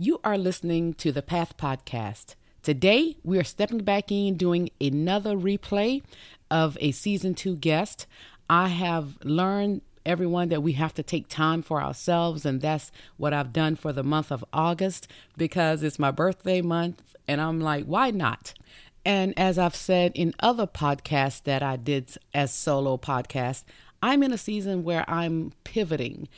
You are listening to the Path Podcast. Today, we are stepping back in doing another replay of a season 2 guest. I have learned, everyone, that we have to take time for ourselves, and that's what I've done for the month of August because it's my birthday month, and I'm like, why not? And as I've said in other podcasts that I did as solo podcasts, I'm in a season where I'm pivoting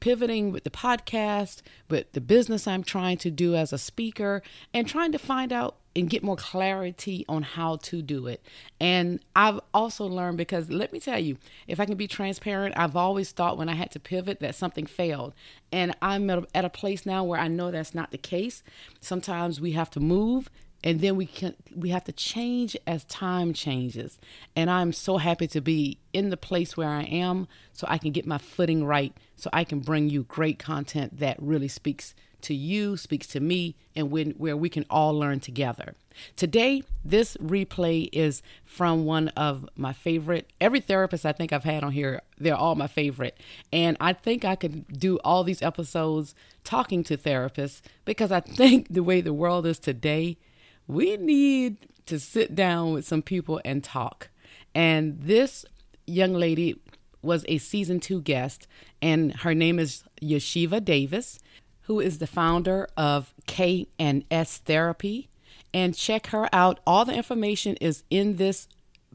with the podcast, with the business I'm trying to do as a speaker, and trying to find out and get more clarity on how to do it. And I've also learned, because let me tell you, if I can be transparent, I've always thought when I had to pivot that something failed. And I'm at a place now where I know that's not the case. Sometimes we have to move, and then we have to change as time changes. And I'm so happy to be in the place where I am so I can get my footing right, so I can bring you great content that really speaks to you, speaks to me, and where we can all learn together. Today, this replay is from one of my favorite. Every therapist I think I've had on here, they're all my favorite. And I think I could do all these episodes talking to therapists because I think the way the world is today, we need to sit down with some people and talk. And this young lady was a season 2 guest, and her name is Yeshiva Davis, who is the founder of K&S Therapy. And check her out. All the information is in this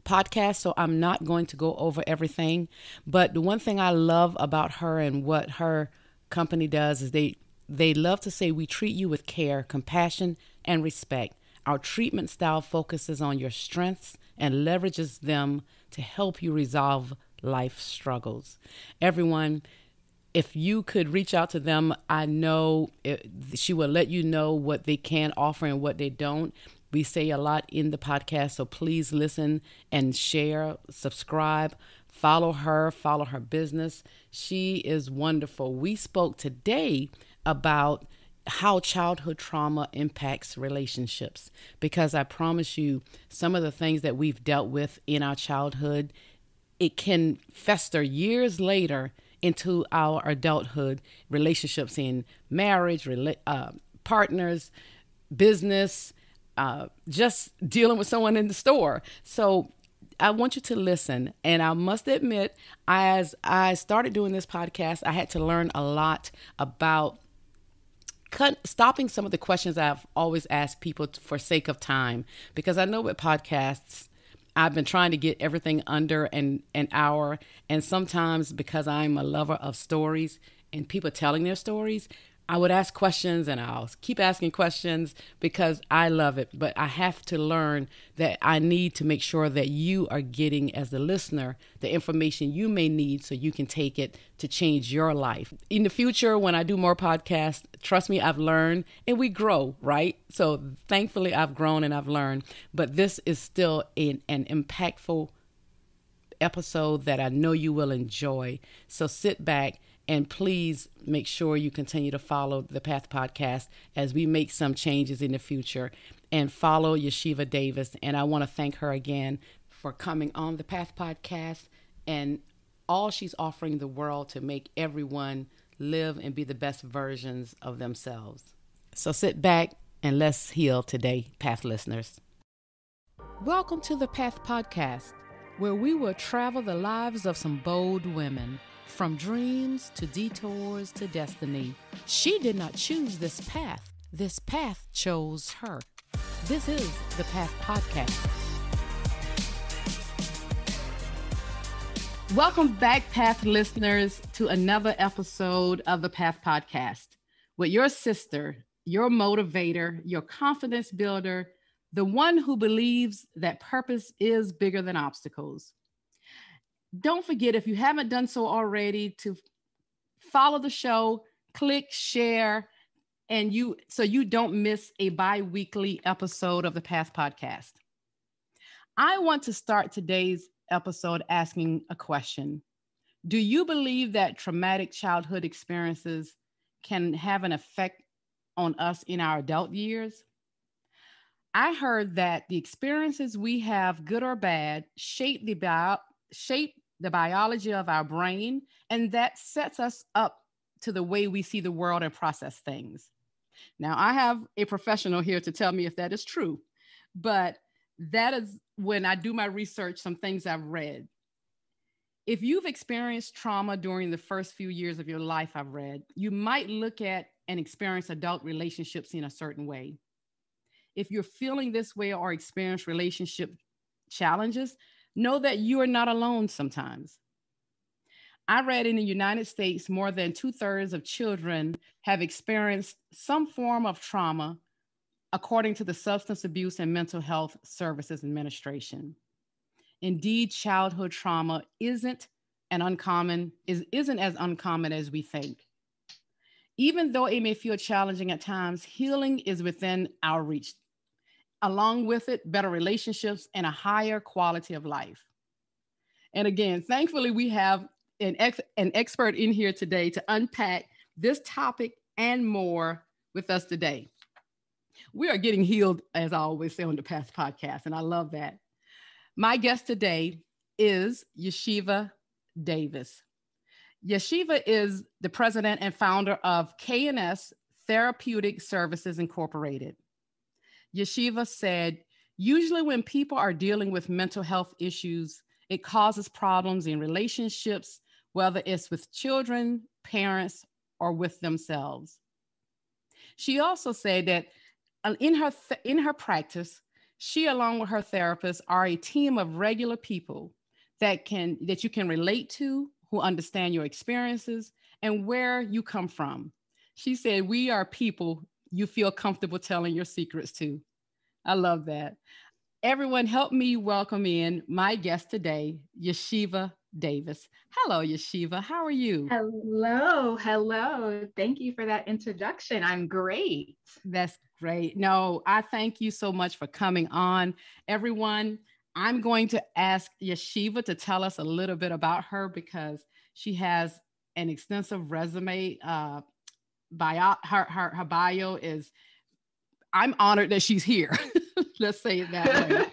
podcast, so I'm not going to go over everything. But the one thing I love about her and what her company does is they love to say we treat you with care, compassion, and respect. Our treatment style focuses on your strengths and leverages them to help you resolve life struggles. Everyone, if you could reach out to them, I know she will let you know what they can offer and what they don't. We say a lot in the podcast, so please listen and share, subscribe, follow her business. She is wonderful. We spoke today about how childhood trauma impacts relationships, because I promise you, some of the things that we've dealt with in our childhood, it can fester years later into our adulthood relationships, in marriage, partners, business, just dealing with someone in the store. So I want you to listen. And I must admit, as I started doing this podcast, I had to learn a lot about stopping some of the questions I've always asked people for sake of time, because I know with podcasts, I've been trying to get everything under an hour. And sometimes because I'm a lover of stories and people telling their stories, I would ask questions and I'll keep asking questions because I love it. But I have to learn that I need to make sure that you are getting, as the listener, the information you may need so you can take it to change your life. In the future, when I do more podcasts, trust me, I've learned and we grow, right? So thankfully, I've grown and I've learned. But this is still an impactful episode that I know you will enjoy. So sit back. And please make sure you continue to follow the Path Podcast as we make some changes in the future, and follow Yeshiva Davis. And I want to thank her again for coming on the Path Podcast and all she's offering the world to make everyone live and be the best versions of themselves. So sit back and let's heal today, Path listeners. Welcome to the Path Podcast, where we will travel the lives of some bold women. From dreams to detours to destiny. She did not choose this path. This path chose her. This is the Path Podcast. Welcome back, Path listeners, to another episode of the Path Podcast with your sister, your motivator, your confidence builder, the one who believes that purpose is bigger than obstacles. Don't forget, if you haven't done so already, to follow the show, click share, so you don't miss a bi-weekly episode of the Path Podcast. I want to start today's episode asking a question. Do you believe that traumatic childhood experiences can have an effect on us in our adult years? I heard that the experiences we have, good or bad, shape the biology of our brain, and that sets us up to the way we see the world and process things. Now, I have a professional here to tell me if that is true, but that is when I do my research, some things I've read. If you've experienced trauma during the first few years of your life, I've read, you might look at and experience adult relationships in a certain way. If you're feeling this way or experience relationship challenges, know that you are not alone sometimes. I read in the United States, more than 2/3 of children have experienced some form of trauma, according to the Substance Abuse and Mental Health Services Administration. Indeed, childhood trauma isn't as uncommon as we think. Even though it may feel challenging at times, healing is within our reach. Along with it, better relationships and a higher quality of life. And again, thankfully, we have an expert in here today to unpack this topic and more with us today. We are getting healed, as I always say on the Path Podcast, and I love that. My guest today is Yeshiva Davis. Yeshiva is the president and founder of K&S Therapeutic Services Incorporated. Yeshiva said, usually when people are dealing with mental health issues, it causes problems in relationships, whether it's with children, parents, or with themselves. She also said that in her practice, she, along with her therapist, are a team of regular people that you can relate to, who understand your experiences and where you come from. She said, we are people you feel comfortable telling your secrets to. I love that. Everyone, help me welcome in my guest today, Yeshiva Davis. Hello, Yeshiva. How are you? Hello. Thank you for that introduction. I'm great. That's great. No, I thank you so much for coming on. Everyone, I'm going to ask Yeshiva to tell us a little bit about her because she has an extensive resume. Her bio is, I'm honored that she's here. Let's say it that way.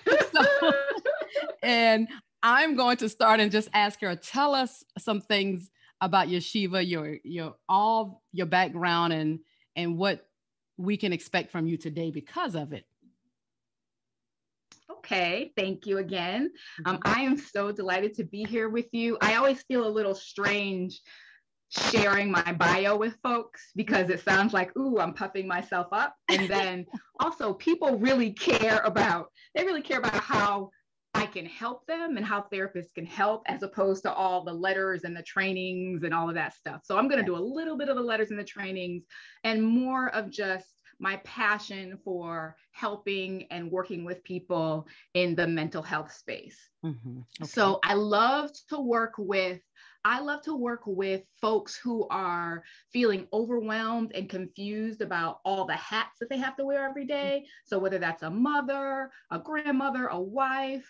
And I'm going to start and just ask her, tell us some things about Yeshiva, your background and what we can expect from you today because of it. Okay, thank you again. I am so delighted to be here with you. I always feel a little strange sharing my bio with folks because it sounds like, ooh, I'm puffing myself up. And then also people really care about how I can help them and how therapists can help, as opposed to all the letters and the trainings and all of that stuff. So I'm going to do a little bit of the letters and the trainings and more of just my passion for helping and working with people in the mental health space. Mm-hmm. Okay. So I love to work with folks who are feeling overwhelmed and confused about all the hats that they have to wear every day. So whether that's a mother, a grandmother, a wife,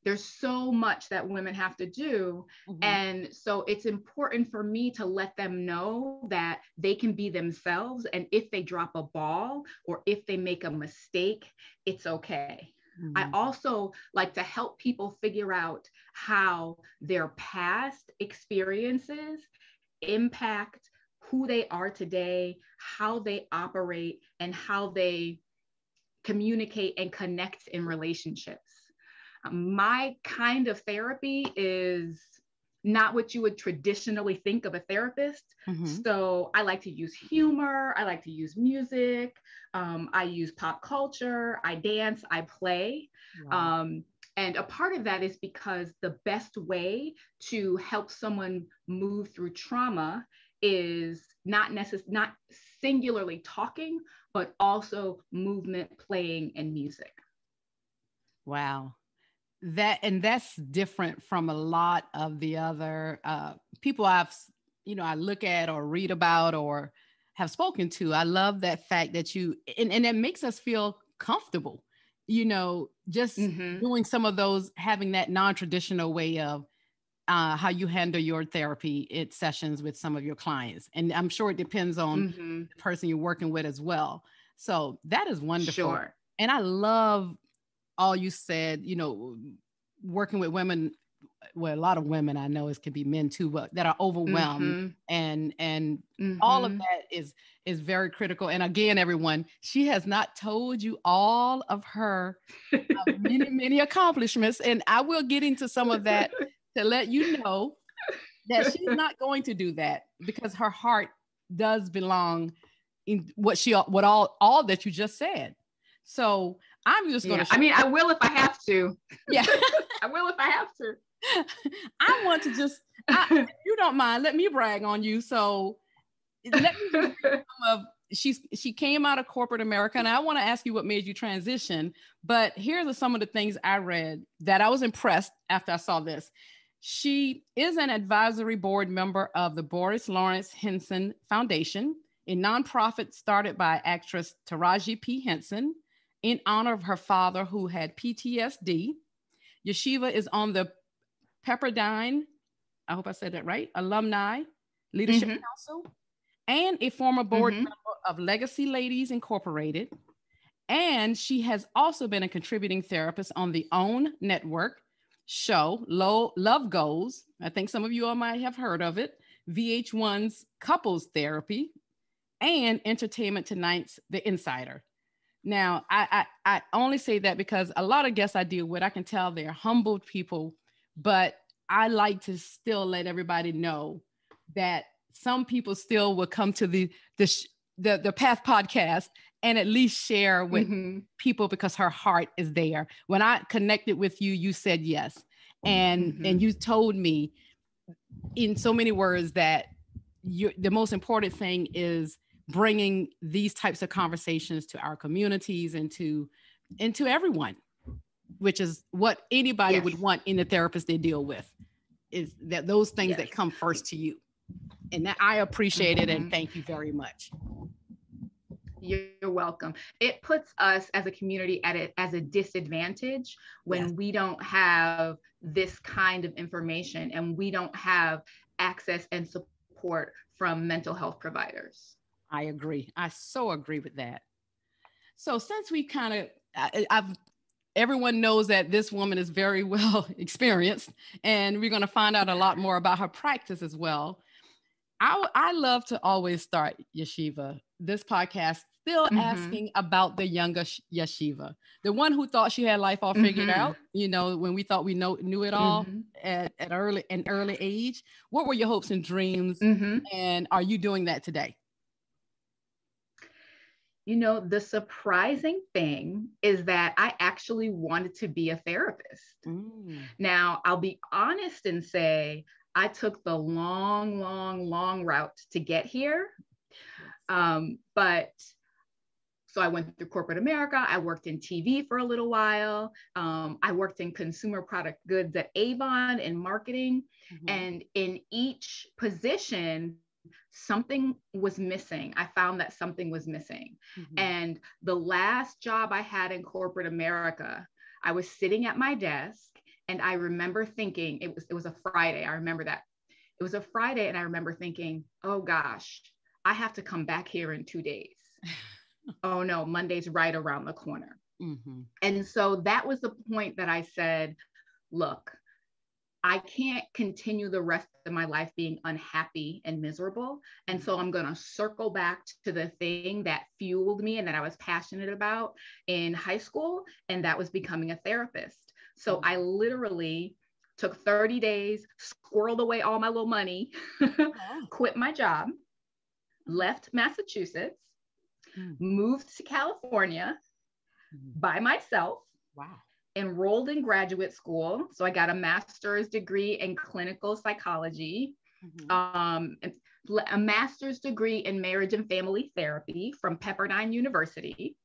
there's so much that women have to do. Mm-hmm. And so it's important for me to let them know that they can be themselves. And if they drop a ball or if they make a mistake, it's okay. Mm-hmm. I also like to help people figure out how their past experiences impact who they are today, how they operate, and how they communicate and connect in relationships. My kind of therapy is not what you would traditionally think of a therapist. Mm-hmm. So I like to use humor. I like to use music. I use pop culture. I dance. I play. Wow. And a part of that is because the best way to help someone move through trauma is not singularly talking, but also movement, playing, and music. Wow. That's different from a lot of the other people I look at or read about or have spoken to. I love that fact that and it makes us feel comfortable, just mm-hmm. doing some of those, having that non-traditional way of how you handle your therapy sessions with some of your clients. And I'm sure it depends on mm-hmm. the person you're working with as well. So that is wonderful. Sure. And I love all you said, working with women well, a lot of women I know, it can be men too, but that are overwhelmed, Mm-hmm. and all of Mm-hmm. that is very critical. And again, everyone, she has not told you all of her many, many accomplishments, and I will get into some of that to let you know that she's not going to do that, because her heart does belong in what all that you just said. So I'm just going Yeah. to I mean, I will if I have to. yeah. I will if I have to. I want to just, if you don't mind, let me brag on you. So let me just read some of, she came out of corporate America, and I want to ask you what made you transition. But here are some of the things I read that I was impressed after I saw this. She is an advisory board member of the Boris Lawrence Henson Foundation, a nonprofit started by actress Taraji P. Henson in honor of her father who had PTSD. Yeshiva is on the Pepperdine, I hope I said that right, Alumni Leadership Mm-hmm. Council, and a former board Mm-hmm. member of Legacy Ladies Incorporated. And she has also been a contributing therapist on the OWN network show, Love Goals. I think some of you all might have heard of it, VH1's Couples Therapy, and Entertainment Tonight's The Insider. Now, I only say that because a lot of guests I deal with, I can tell they're humbled people, but I like to still let everybody know that some people still will come to the Path podcast and at least share with Mm-hmm. people, because her heart is there. When I connected with you, you said yes, and Mm-hmm. you told me in so many words that the most important thing is bringing these types of conversations to our communities and to everyone, which is what anybody Yes. would want in the therapist they deal with, is that those things Yes. that come first to you. And that I appreciate it, and Mm-hmm. thank you very much. You're welcome. It puts us as a community as a disadvantage when Yes, we don't have this kind of information and we don't have access and support from mental health providers. I agree. I so agree with that. So since we kind of, I've everyone knows that this woman is very well experienced, and we're going to find out a lot more about her practice as well. I love to always start, Yeshiva, this podcast still Mm-hmm. asking about the younger Yeshiva, the one who thought she had life all figured Mm-hmm. out. When we thought we knew it all Mm-hmm. at an early age. What were your hopes and dreams, Mm-hmm. and are you doing that today? The surprising thing is that I actually wanted to be a therapist. Mm. Now, I'll be honest and say I took the long, long, long route to get here. But so I went through corporate America. I worked in TV for a little while. I worked in consumer product goods at Avon in marketing. Mm-hmm. And in each position, something was missing. I found that something was missing. Mm-hmm. And the last job I had in corporate America, I was sitting at my desk, and I remember thinking, it was a Friday. I remember that. It was a Friday, and I remember thinking, oh gosh, I have to come back here in 2 days. Oh no, Monday's right around the corner. Mm-hmm. And so that was the point that I said, look, I can't continue the rest of my life being unhappy and miserable. And so I'm going to circle back to the thing that fueled me and that I was passionate about in high school, and that was becoming a therapist. So I literally took 30 days, squirreled away all my little money, quit my job, left Massachusetts, moved to California by myself. Wow. Enrolled in graduate school. So I got a master's degree in clinical psychology, a master's degree in marriage and family therapy from Pepperdine University,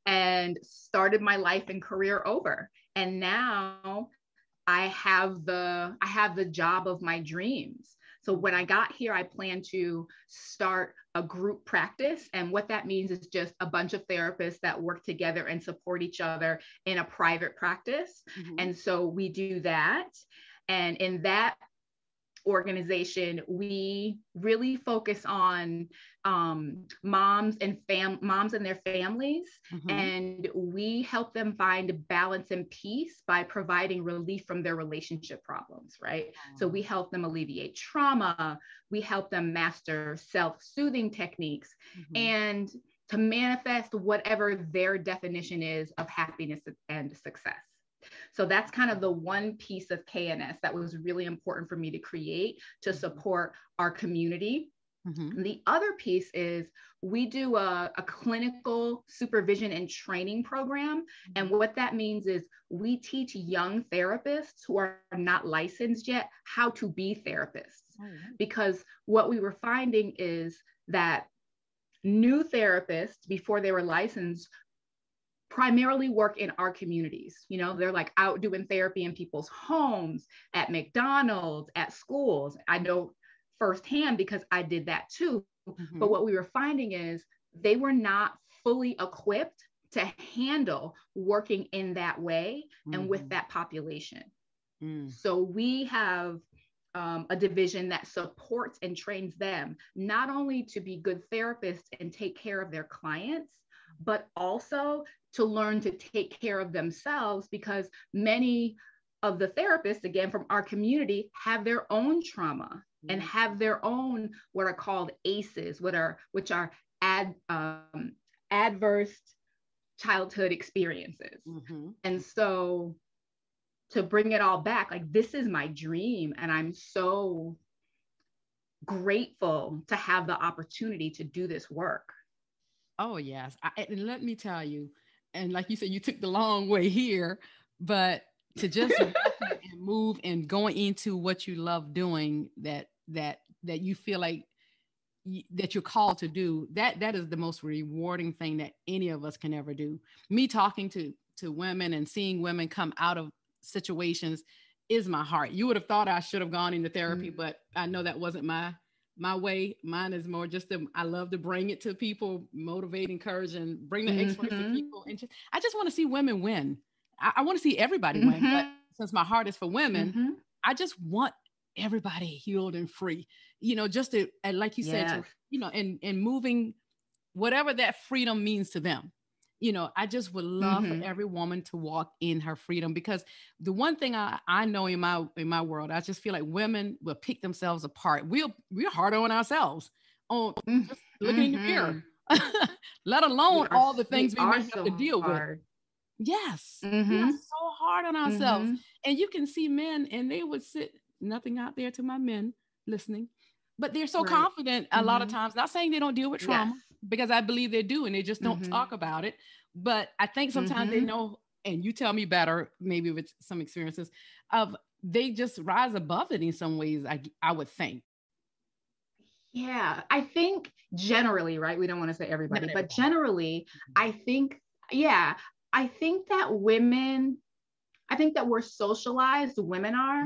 and started my life and career over. And now I have the job of my dreams. So when I got here, I plan to start a group practice. And what that means is just a bunch of therapists that work together and support each other in a private practice. And so we do that. And in that organization, we really focus on moms and their families, and we help them find balance and peace by providing relief from their relationship problems, right? So we help them alleviate trauma, we help them master self-soothing techniques, and to manifest whatever their definition is of happiness and success. So that's kind of the one piece of K&S that was really important for me to create to support our community. The other piece is we do a clinical supervision and training program. And what that means is we teach young therapists who are not licensed yet how to be therapists. Because what we were finding is that new therapists, before they were licensed, primarily work in our communities. You know, they're like out doing therapy in people's homes, at McDonald's, at schools. I know firsthand because I did that too. But what we were finding is they were not fully equipped to handle working in that way and with that population. So we have a division that supports and trains them, not only to be good therapists and take care of their clients, but also to learn to take care of themselves, because many of the therapists, again, from our community, have their own trauma and have their own, what are called ACEs, which are adverse childhood experiences. And so to bring it all back, like, this is my dream, and I'm so grateful to have the opportunity to do this work. Oh, yes. And let me tell you, and like you said, you took the long way here, but to just and move and going into what you love doing, that you feel like that you're called to do, that is the most rewarding thing that any of us can ever do. Me talking to women and seeing women come out of situations is my heart. You would have thought I should have gone into therapy, but I know that wasn't my way. Mine is more just I love to bring it to people, motivate, encourage, and bring the experts to people. And I just want to see women win. I want to see everybody win. But since my heart is for women, I just want everybody healed and free, just to, like you said, to, and moving whatever that freedom means to them. I just would love for every woman to walk in her freedom, because the one thing I know in my world, I just feel like women will pick themselves apart. We're harder on ourselves on just looking in the mirror, let alone all the things we may have to deal with. Yes. We are so hard on ourselves. And you can see men, and they would sit, nothing out there to my men listening, but they're so confident a lot of times, not saying they don't deal with trauma, because I believe they do, and they just don't talk about it. But I think sometimes they know, and you tell me better, maybe with some experiences, they just rise above it in some ways, I would think. Yeah, I think generally, right? We don't want to say everybody, but generally, I think that we're socialized, women are,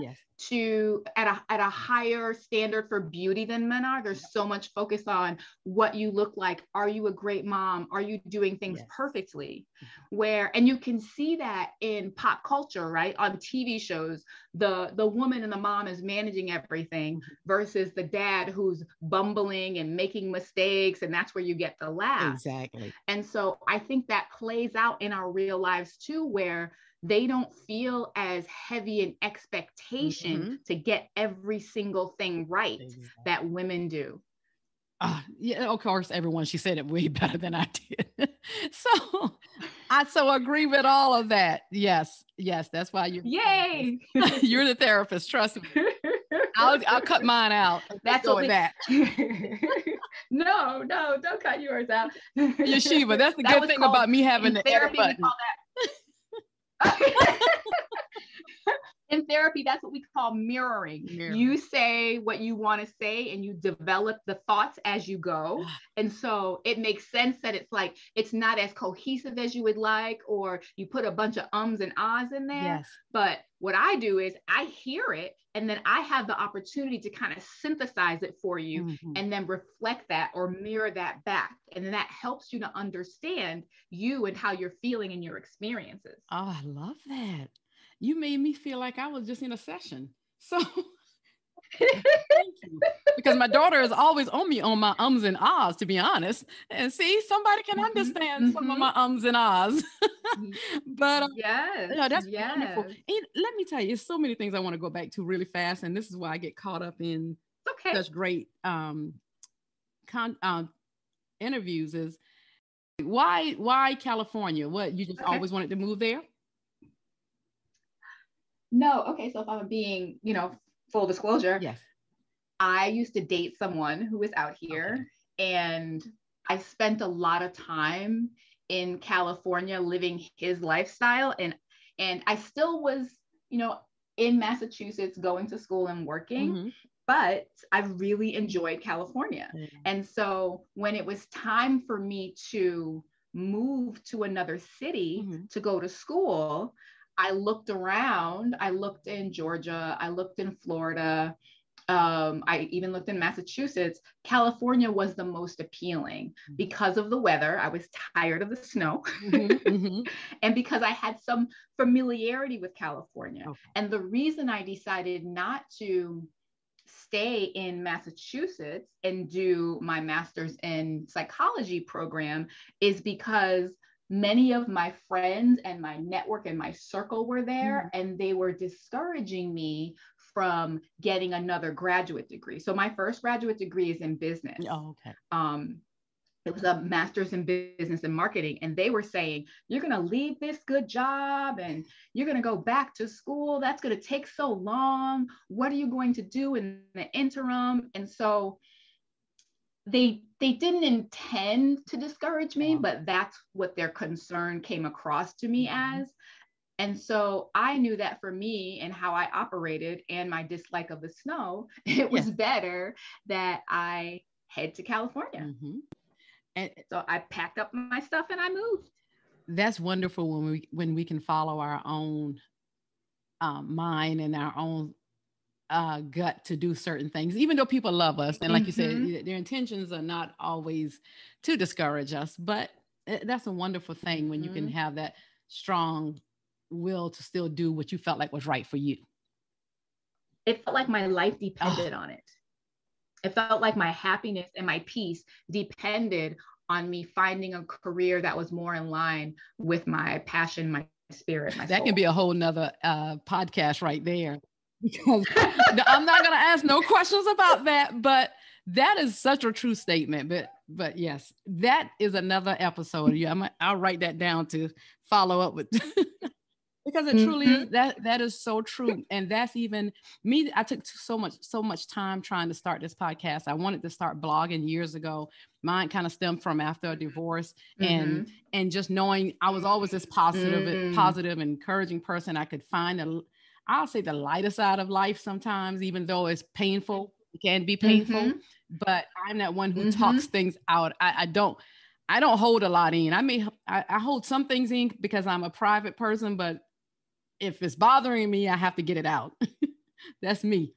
to at a higher standard for beauty than men are. There's so much focus on what you look like. Are you a great mom? Are you doing things perfectly? And you can see that in pop culture, right? On TV shows, the woman and the mom is managing everything versus the dad who's bumbling and making mistakes. And that's where you get the laugh. Exactly. And so I think that plays out in our real lives too, where they don't feel as heavy an expectation to get every single thing right that women do. Yeah, of course, everyone, she said it way better than I did. So I agree with all of that. Yes, that's why you're the therapist. Trust me. I'll cut mine out. That's what that. No, don't cut yours out. Yeshiva, that's the good thing about me having the therapy. We call that. In therapy, that's what we call mirroring. You say what you want to say, and you develop the thoughts as you go. And so it makes sense that it's not as cohesive as you would like, or you put a bunch of ums and ahs in there. But what I do is I hear it, and then I have the opportunity to kind of synthesize it for you and then reflect that or mirror that back. And then that helps you to understand you and how you're feeling in your experiences. Oh, I love that. You made me feel like I was just in a session. So Thank you. Because my daughter is always on me on my ums and ahs, to be honest. And see, somebody can understand some of my ums and ahs. But Yes, yeah, that's wonderful. yes. And let me tell you, so many things I want to go back to really fast. And this is why I get caught up in Okay. such great interviews is why California? What, you just always wanted to move there? No, okay. So if I'm being, full disclosure, Yes. I used to date someone who was out here, and I spent a lot of time in California living his lifestyle, and I still was, in Massachusetts going to school and working, but I really enjoyed California. And so when it was time for me to move to another city to go to school, I looked around. I looked in Georgia, I looked in Florida, I even looked in Massachusetts. California was the most appealing because of the weather. I was tired of the snow. And because I had some familiarity with California. And the reason I decided not to stay in Massachusetts and do my master's in psychology program is because many of my friends and my network and my circle were there, and they were discouraging me from getting another graduate degree. So my first graduate degree is in business. It was a master's in business and marketing. And they were saying, you're going to leave this good job and you're going to go back to school. That's going to take so long. What are you going to do in the interim? And so they didn't intend to discourage me, but that's what their concern came across to me as. And so I knew that for me and how I operated and my dislike of the snow, it was better that I head to California. And so I packed up my stuff and I moved. That's wonderful when we can follow our own mind and our own gut to do certain things, even though people love us. And like you said, their intentions are not always to discourage us, but that's a wonderful thing when you can have that strong will to still do what you felt like was right for you. It felt like my life depended on it. It felt like my happiness and my peace depended on me finding a career that was more in line with my passion, my spirit, my soul. That can be a whole nother podcast right there, because I'm not going to ask no questions about that, but that is such a true statement. But yes, that is another episode. Yeah, I'll write that down to follow up with. Because it truly is, that is so true. And that's even me. I took so much time trying to start this podcast. I wanted to start blogging years ago. Mine kind of stemmed from after a divorce, and just knowing I was always this positive, encouraging person. I could find I'll say the lighter side of life sometimes, even though it's painful. It can be painful, but I'm that one who talks things out. I don't hold a lot in. I hold some things in because I'm a private person, but if it's bothering me, I have to get it out. That's me.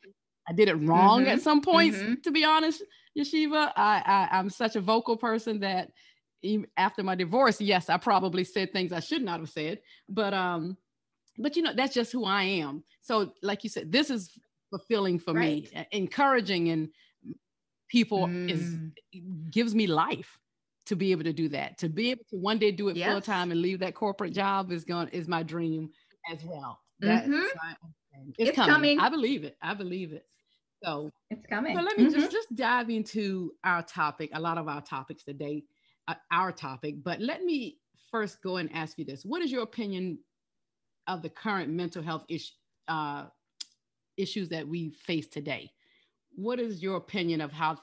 I did it wrong at some points, to be honest, Yeshiva. I'm such a vocal person that even after my divorce, yes, I probably said things I should not have said, but that's just who I am. So like you said, this is fulfilling for me, encouraging, and people gives me life to be able to do that, to be able to one day do it full time and leave that corporate job is my dream as well. It's coming. I believe it. So it's coming. So let me just dive into our topic, a lot of our topics today, but let me first go and ask you this. What is your opinion of the current mental health issues that we face today? What is your opinion of how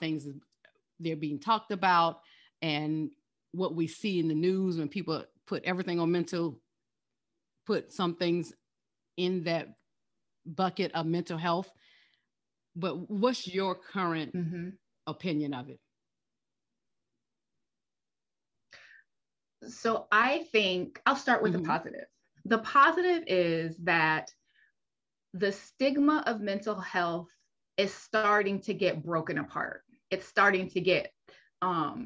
they're being talked about and what we see in the news when people put everything on put some things in that bucket of mental health? But what's your current opinion of it? So I think I'll start with the positive. The positive is that the stigma of mental health is starting to get broken apart. It's starting to get,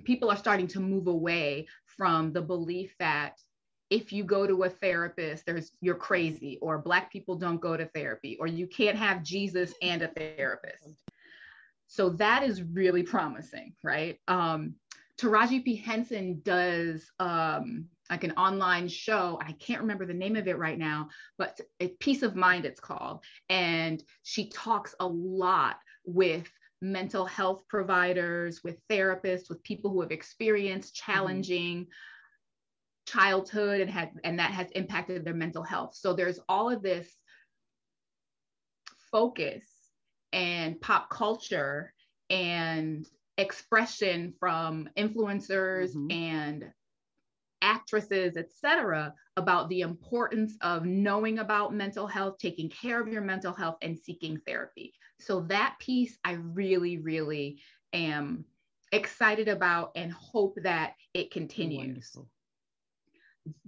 people are starting to move away from the belief that if you go to a therapist, you're crazy, or Black people don't go to therapy, or you can't have Jesus and a therapist. So that is really promising, right? Taraji P. Henson does like an online show. I can't remember the name of it right now, but Peace of Mind it's called. And she talks a lot with mental health providers, with therapists, with people who have experienced challenging childhood and that has impacted their mental health. So there's all of this focus and pop culture and expression from influencers and actresses, etc., about the importance of knowing about mental health, taking care of your mental health, and seeking therapy. So that piece I really, really am excited about and hope that it continues. Wonderful.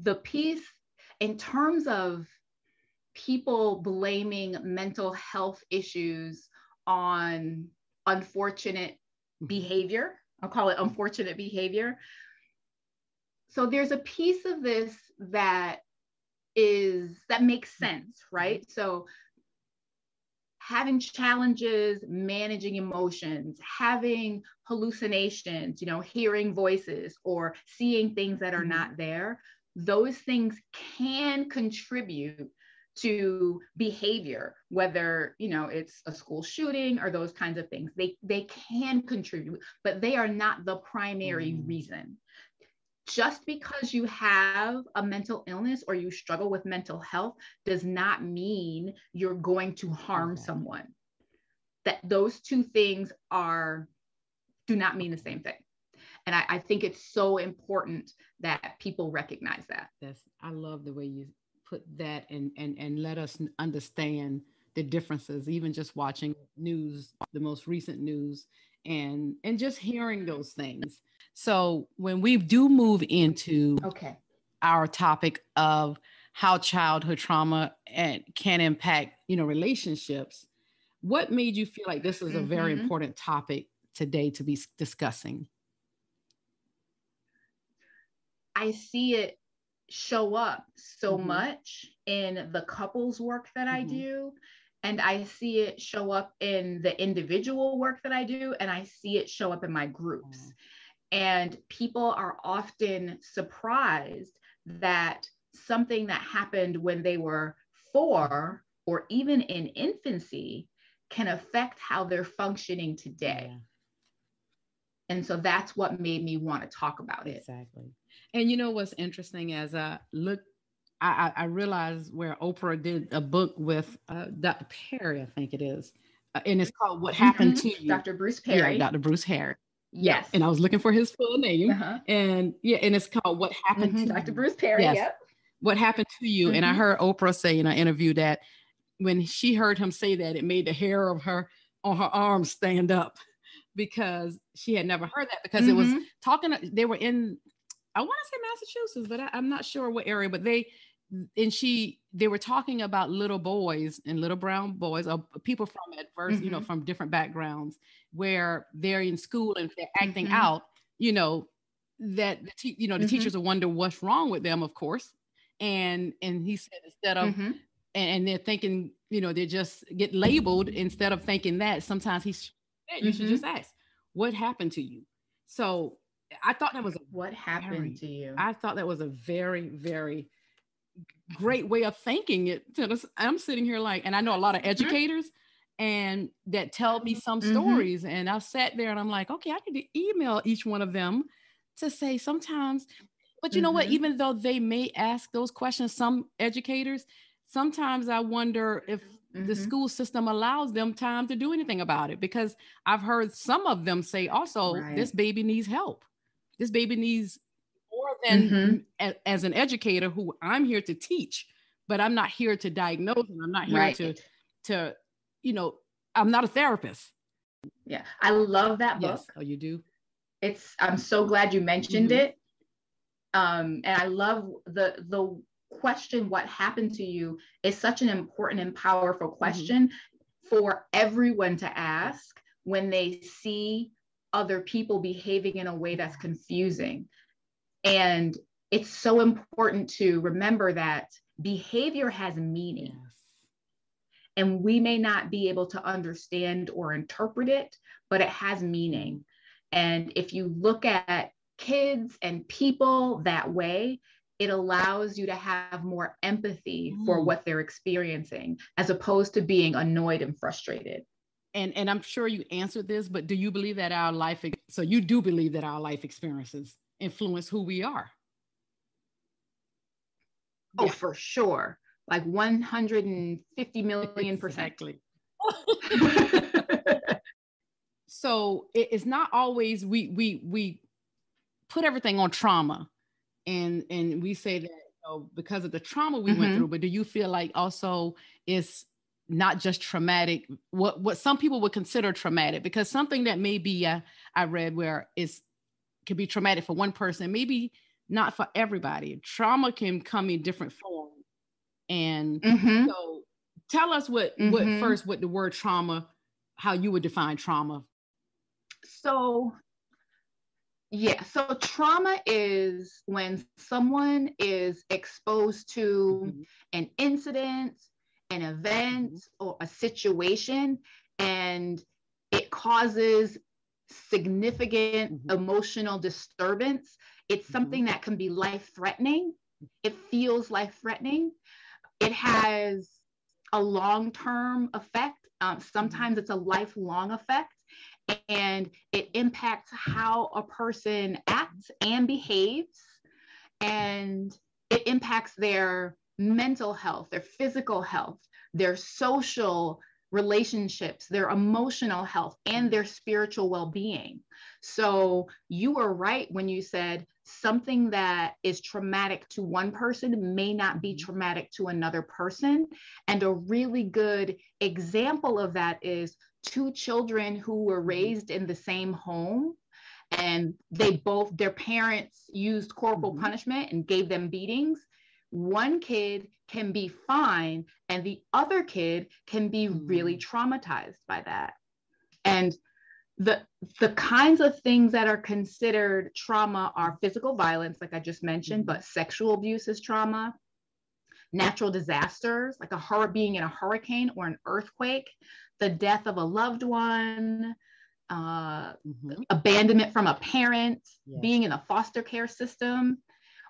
The piece in terms of people blaming mental health issues on unfortunate behavior, I'll call it unfortunate behavior. So there's a piece of this that makes sense, right? So having challenges, managing emotions, having hallucinations, hearing voices or seeing things that are not there, those things can contribute to behavior, whether, it's a school shooting or those kinds of things. They can contribute, but they are not the primary reason. Just because you have a mental illness or you struggle with mental health does not mean you're going to harm someone. That those two things do not mean the same thing. And I think it's so important that people recognize that. I love the way you put that and let us understand the differences, even just watching news, the most recent news, and just hearing those things. So when we do move into our topic of how childhood trauma can impact, relationships, what made you feel like this is a very important topic today to be discussing? I see it show up so much in the couples work that I do. And I see it show up in the individual work that I do. And I see it show up in my groups. And people are often surprised that something that happened when they were 4 or even in infancy can affect how they're functioning today. And so that's what made me want to talk about it. Exactly. And what's interesting, as I look, I realized where Oprah did a book with Dr. Perry, I think it is. And it's called What Happened to You. Dr. Bruce Perry. Yeah, Dr. Bruce Harry. Yes. Yeah. And I was looking for his full name. And it's called What Happened to Dr. You. Bruce Perry. Yes. Yep. What Happened to You. And I heard Oprah say in an interview that when she heard him say that, it made the hair on her arms stand up, because she had never heard that, because it was they were in, I want to say Massachusetts, but I'm not sure what area, but they were talking about little boys and little brown boys, or people from adverse, from different backgrounds, where they're in school and they're acting out, that the teachers will wonder what's wrong with them, of course. And he said, instead of, and they're thinking, they just get labeled, instead of thinking that, sometimes you should just ask, what happened to you? So I thought that was what happened to you? I thought that was a very, very great way of thinking it. I'm sitting here and I know a lot of educators and that tell me some stories, and I sat there and I'm like, okay, I could email each one of them to say sometimes, but you know what, even though they may ask those questions, some educators, sometimes I wonder if the school system allows them time to do anything about it, because I've heard some of them say also, this baby needs help. This baby needs more than as an educator, who I'm here to teach, but I'm not here to diagnose, and I'm not here to I'm not a therapist. Yeah. I love that book. Yes. Oh, you do? I'm so glad you mentioned it. And I love the question, what happened to you, is such an important and powerful question for everyone to ask when they see other people behaving in a way that's confusing. And it's so important to remember that behavior has meaning. Yes. And we may not be able to understand or interpret it, but it has meaning. And if you look at kids and people that way, it allows you to have more empathy for what they're experiencing, as opposed to being annoyed and frustrated. And I'm sure you answered this, but do you believe that so you do believe that our life experiences influence who we are? Oh, for sure. Like 150 million percent. Exactly. So it's not always we put everything on trauma, and we say that because of the trauma we went through. But do you feel like also it's not just traumatic, what some people would consider traumatic? Because something that maybe I read where it could be traumatic for one person, maybe not for everybody. Trauma can come in different forms. And so tell us what the word trauma, how you would define trauma. So trauma is when someone is exposed to an incident, an event, or a situation, and it causes significant emotional disturbance. It's something that can be life-threatening. It feels life-threatening. It has a long-term effect. Sometimes it's a lifelong effect, and it impacts how a person acts and behaves, and it impacts their mental health, their physical health, their social relationships, their emotional health, and their spiritual well-being. So you were right when you said something that is traumatic to one person may not be traumatic to another person. And a really good example of that is two children who were raised in the same home, and their parents used corporal punishment and gave them beatings. One kid can be fine, and the other kid can be really traumatized by that. And the kinds of things that are considered trauma are physical violence, like I just mentioned, but sexual abuse is trauma, natural disasters, like being in a hurricane or an earthquake, the death of a loved one, abandonment from a parent, being in a foster care system,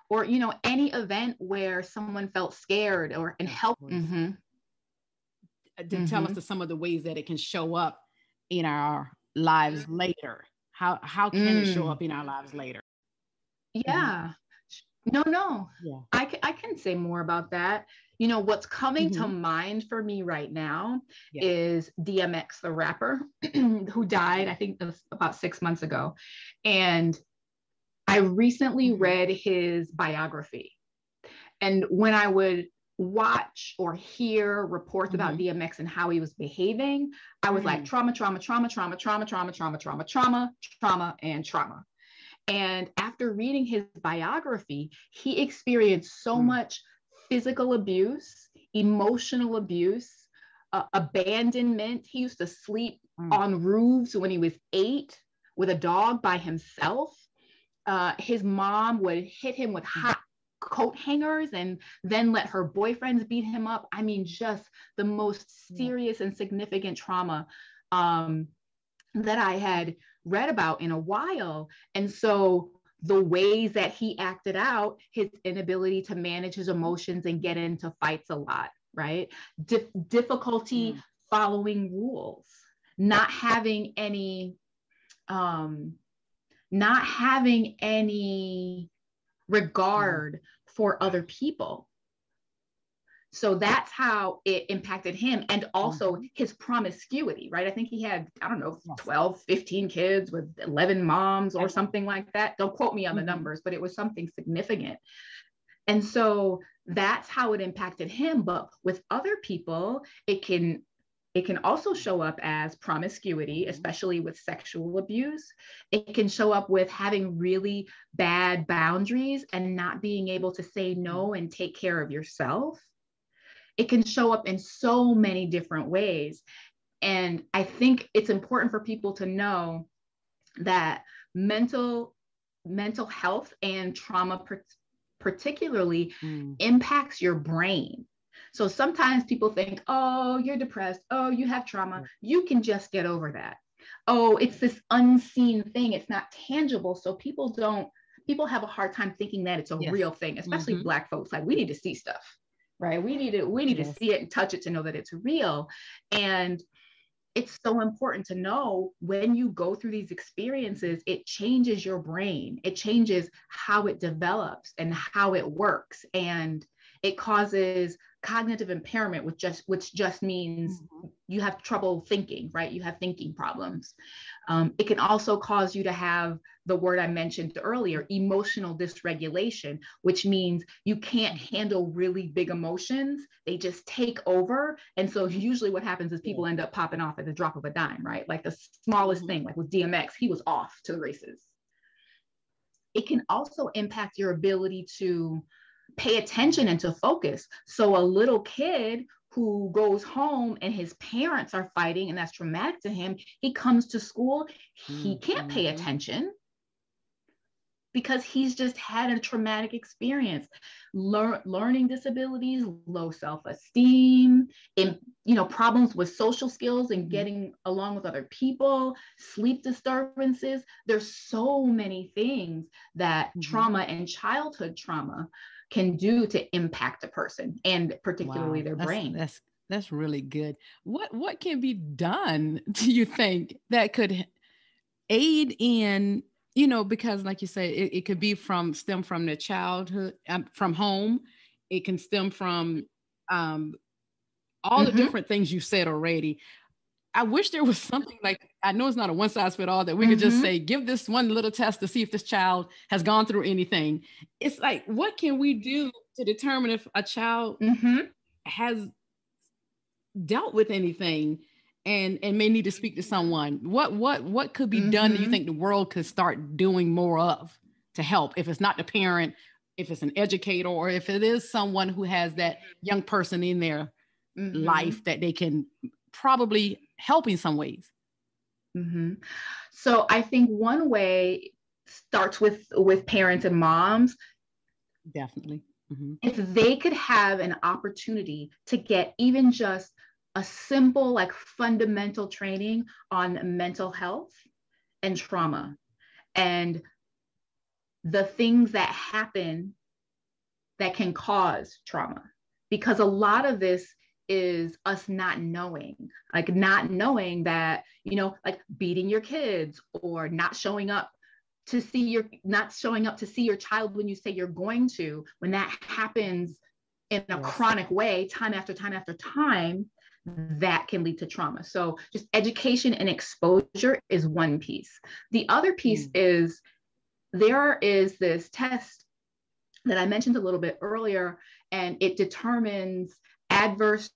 or any event where someone felt scared and help. Tell us some of the ways that it can show up in our lives later. How can it show up in our lives later? Yeah. No. Yeah. I can say more about that. What's coming to mind for me right now is DMX, the rapper, who died, I think about 6 months ago. And I recently read his biography. And when I would watch or hear reports about DMX and how he was behaving, I was like, trauma, trauma, trauma, trauma, trauma, trauma, trauma, trauma, trauma, trauma, and trauma. And after reading his biography, he experienced so much physical abuse, emotional abuse, abandonment. He used to sleep on roofs when he was 8 with a dog by himself. His mom would hit him with hot coat hangers and then let her boyfriends beat him up. I mean, just the most serious and significant trauma that I had read about in a while. And so the ways that he acted out, his inability to manage his emotions and get into fights a lot, right? Difficulty following rules, not having any regard for other people. So that's how it impacted him. And also his promiscuity, right? I think he had, 12, 15 kids with 11 moms or something like that. Don't quote me on the numbers, but it was something significant. And so that's how it impacted him. But with other people, it can also show up as promiscuity, especially with sexual abuse. It can show up with having really bad boundaries and not being able to say no and take care of yourself. It can show up in so many different ways. And I think it's important for people to know that mental health and trauma particularly impacts your brain. So sometimes people think, oh, you're depressed. Oh, you have trauma. You can just get over that. Oh, it's this unseen thing. It's not tangible. So people have a hard time thinking that it's a real thing, especially Black folks. Like, we need to see stuff, right? We need to see it and touch it to know that it's real. And it's so important to know, when you go through these experiences, it changes your brain. It changes how it develops and how it works. And it causes cognitive impairment, which just means you have trouble thinking, right? You have thinking problems. It can also cause you to have the word I mentioned earlier, emotional dysregulation, which means you can't handle really big emotions. They just take over. And so usually what happens is people end up popping off at the drop of a dime, right? Like the smallest thing, like with DMX, he was off to the races. It can also impact your ability to pay attention and to focus. So a little kid who goes home and his parents are fighting, and that's traumatic to him, he comes to school, he can't pay attention because he's just had a traumatic experience. Learning disabilities, low self-esteem, and problems with social skills and getting along with other people, sleep disturbances. There's so many things that trauma and childhood trauma can do to impact a person, and particularly their brain. That's really good. What can be done, do you think, that could aid in, because like you say, it could be stem from their childhood, from home. It can stem from all the different things you said already. I wish there was something like, I know it's not a one size fit all, that we could just say, give this one little test to see if this child has gone through anything. It's like, what can we do to determine if a child has dealt with anything and may need to speak to someone? What could be done that you think the world could start doing more of to help? If it's not the parent, if it's an educator, or if it is someone who has that young person in their life that they can probably help in some ways. So I think one way starts with parents and moms. Definitely. If they could have an opportunity to get even just a simple, like, fundamental training on mental health and trauma and the things that happen that can cause trauma. Because a lot of this is us not knowing that, like beating your kids, or not showing up to see your child when you say you're going to, when that happens in a chronic way, time after time after time, that can lead to trauma. So just education and exposure is one piece. The other piece is, there is this test that I mentioned a little bit earlier, and it determines adverse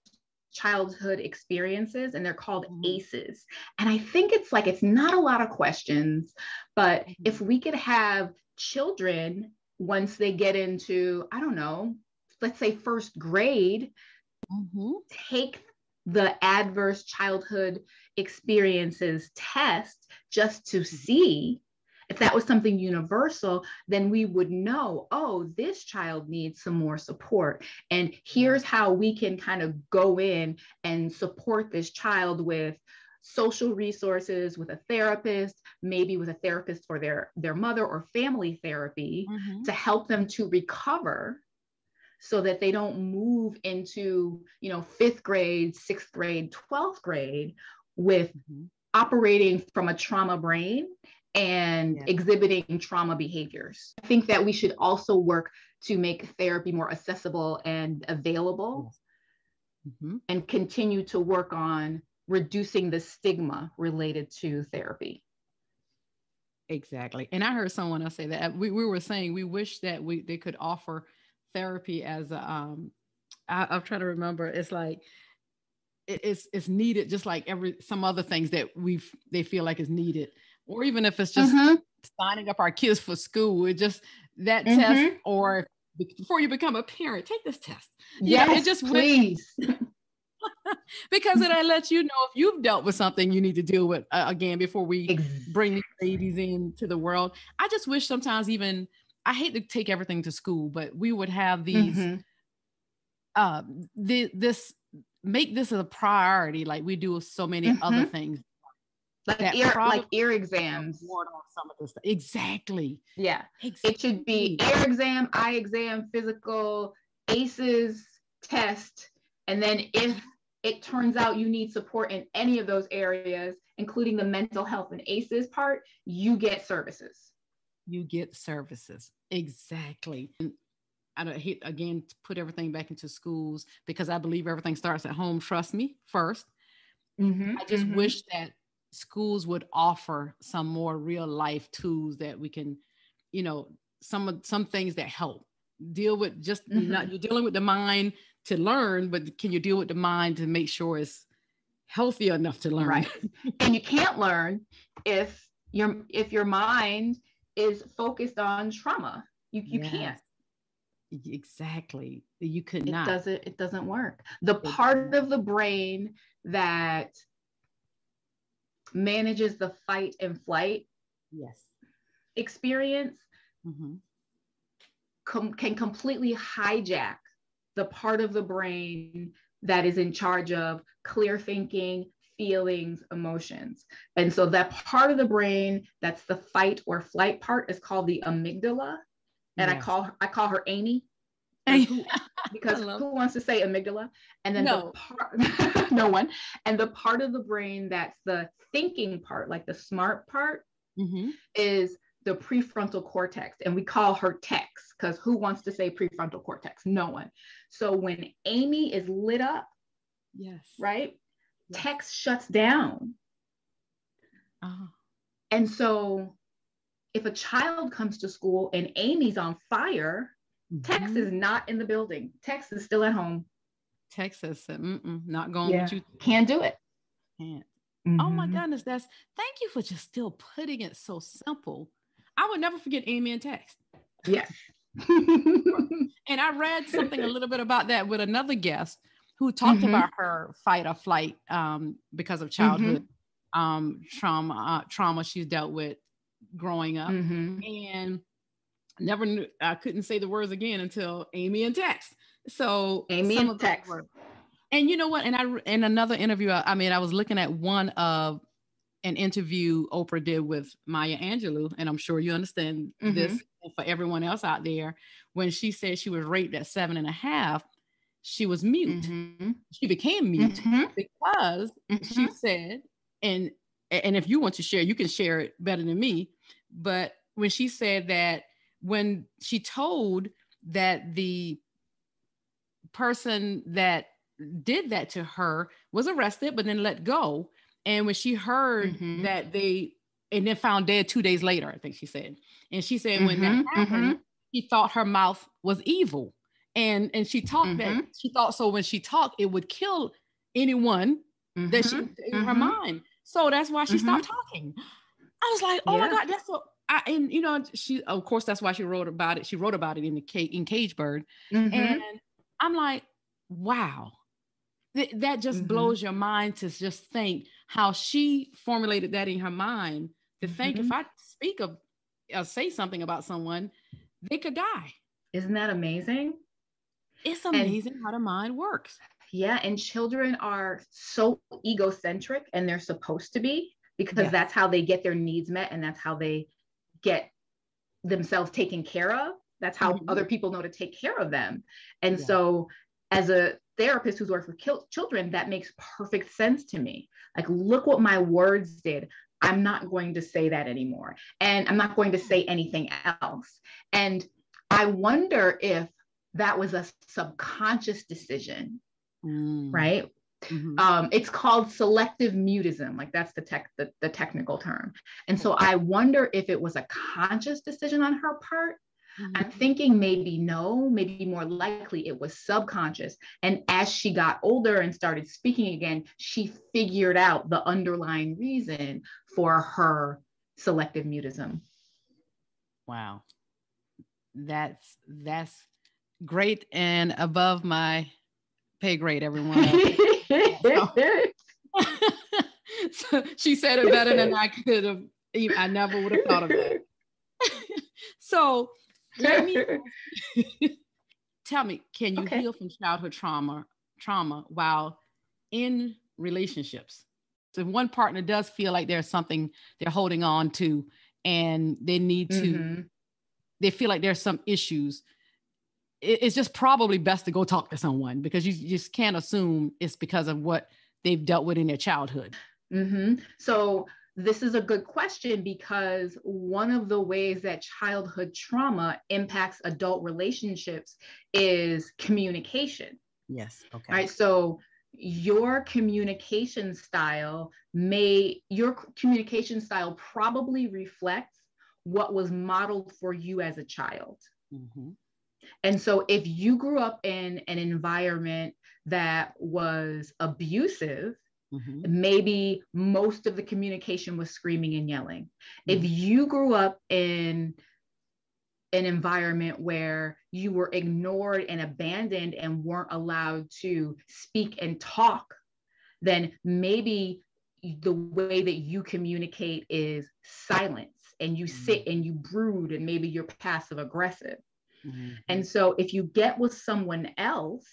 childhood experiences, and they're called ACEs. And I think it's not a lot of questions, but if we could have children, once they get into, I don't know, let's say first grade, take the adverse childhood experiences test just to see if that was something universal, then we would know, oh, this child needs some more support. And here's how we can kind of go in and support this child with social resources, with a therapist, maybe with a therapist for their mother, or family therapy to help them to recover, so that they don't move into, 5th grade, 6th grade, 12th grade with operating from a trauma brain and exhibiting trauma behaviors. I think that we should also work to make therapy more accessible and available, and continue to work on reducing the stigma related to therapy. Exactly. And I heard someone else say that we were saying, we wish that they could offer therapy as a, I'm trying to remember. It's like, it's needed, just like some other things that they feel like is needed. Or even if it's just signing up our kids for school, it just that test, or before you become a parent, take this test. Yes, it just please. Because it'll let you know if you've dealt with something you need to deal with again before we bring these babies into the world. I just wish sometimes even I hate to take everything to school, but we would have these, this, make this a priority. Like we do so many other things. Like ear exams. Some of this stuff. Exactly. Yeah. Exactly. It should be ear exam, eye exam, physical, ACEs, test. And then if it turns out you need support in any of those areas, including the mental health and ACEs part, you get services. You get services. Exactly. And I don't hate, again, to put everything back into schools, because I believe everything starts at home. Trust me, first. I just wish that schools would offer some more real life tools that we can, you know, some things that help deal with just not, you're dealing with the mind to learn, but can you deal with the mind to make sure it's healthy enough to learn? Right. And you can't learn if your mind is focused on trauma. You can't. Exactly. You could not. It doesn't work. The part of the brain that manages the fight and flight experience can completely hijack the part of the brain that is in charge of clear thinking, feelings, emotions. And so that part of the brain that's the fight or flight part is called the amygdala. And I call her Amy. Because who wants to say amygdala? And then no one. And the part of the brain that's the thinking part, like the smart part, is the prefrontal cortex. And we call her Tex, because who wants to say prefrontal cortex? No one. So when Amy is lit up, right, Tex shuts down. And so if a child comes to school and Amy's on fire, Tex is not in the building. Tex is still at home. Texas said, not going with you. Can't do it. Can't. Oh my goodness. Thank you for just still putting it so simple. I would never forget Amy and Tex. Yes. And I read something a little bit about that with another guest who talked about her fight or flight because of childhood trauma she's dealt with growing up. And never knew, I couldn't say the words again until Amy and Tex. So Amy and Tex. And you know what? And in another interview, I was looking at an interview Oprah did with Maya Angelou, and I'm sure you understand this for everyone else out there. When she said she was raped at 7.5, she was mute. She became mute because she said, and if you want to share, you can share it better than me. But when she said that, when she told that the person that did that to her was arrested, but then let go. And when she heard that and then found dead 2 days later, I think she said. And she said when that happened, she thought her mouth was evil. And she talked that she thought, so when she talked, it would kill anyone that she in her mind. So that's why she stopped talking. I was like, oh my God, that's what and you know, she, of course, that's why she wrote about it. She wrote about it in Cage Bird. And I'm like, wow, that just blows your mind to just think how she formulated that in her mind, to think if I speak of or say something about someone, they could die. Isn't that amazing? It's amazing how the mind works. Yeah. And children are so egocentric, and they're supposed to be, because that's how they get their needs met. And that's how they get themselves taken care of. That's how other people know to take care of them. And so as a therapist who's worked with children, that makes perfect sense to me. Like, look what my words did. I'm not going to say that anymore. And I'm not going to say anything else. And I wonder if that was a subconscious decision, right? It's called selective mutism. Like, that's the technical term. And so I wonder if it was a conscious decision on her part. I'm thinking maybe no, maybe more likely it was subconscious. And as she got older and started speaking again, she figured out the underlying reason for her selective mutism. Wow. That's great and above my pay grade, everyone. So she said it better than I could have. I never would have thought of that. So let me tell me, can you Okay. heal from childhood trauma while in relationships? So if one partner does feel like there's something they're holding on to and they need to, Mm-hmm. they feel like there's some issues, it's just probably best to go talk to someone, because you just can't assume it's because of what they've dealt with in their childhood. Mm-hmm. So this is a good question, because one of the ways that childhood trauma impacts adult relationships is communication. Yes. Okay. Right. So your communication style probably reflects what was modeled for you as a child. Mm-hmm. And so if you grew up in an environment that was abusive, Mm-hmm. maybe most of the communication was screaming and yelling. Mm-hmm. If you grew up in an environment where you were ignored and abandoned and weren't allowed to speak and talk, then maybe the way that you communicate is silence, and you sit and you brood, and maybe you're passive aggressive. Mm-hmm. And so if you get with someone else,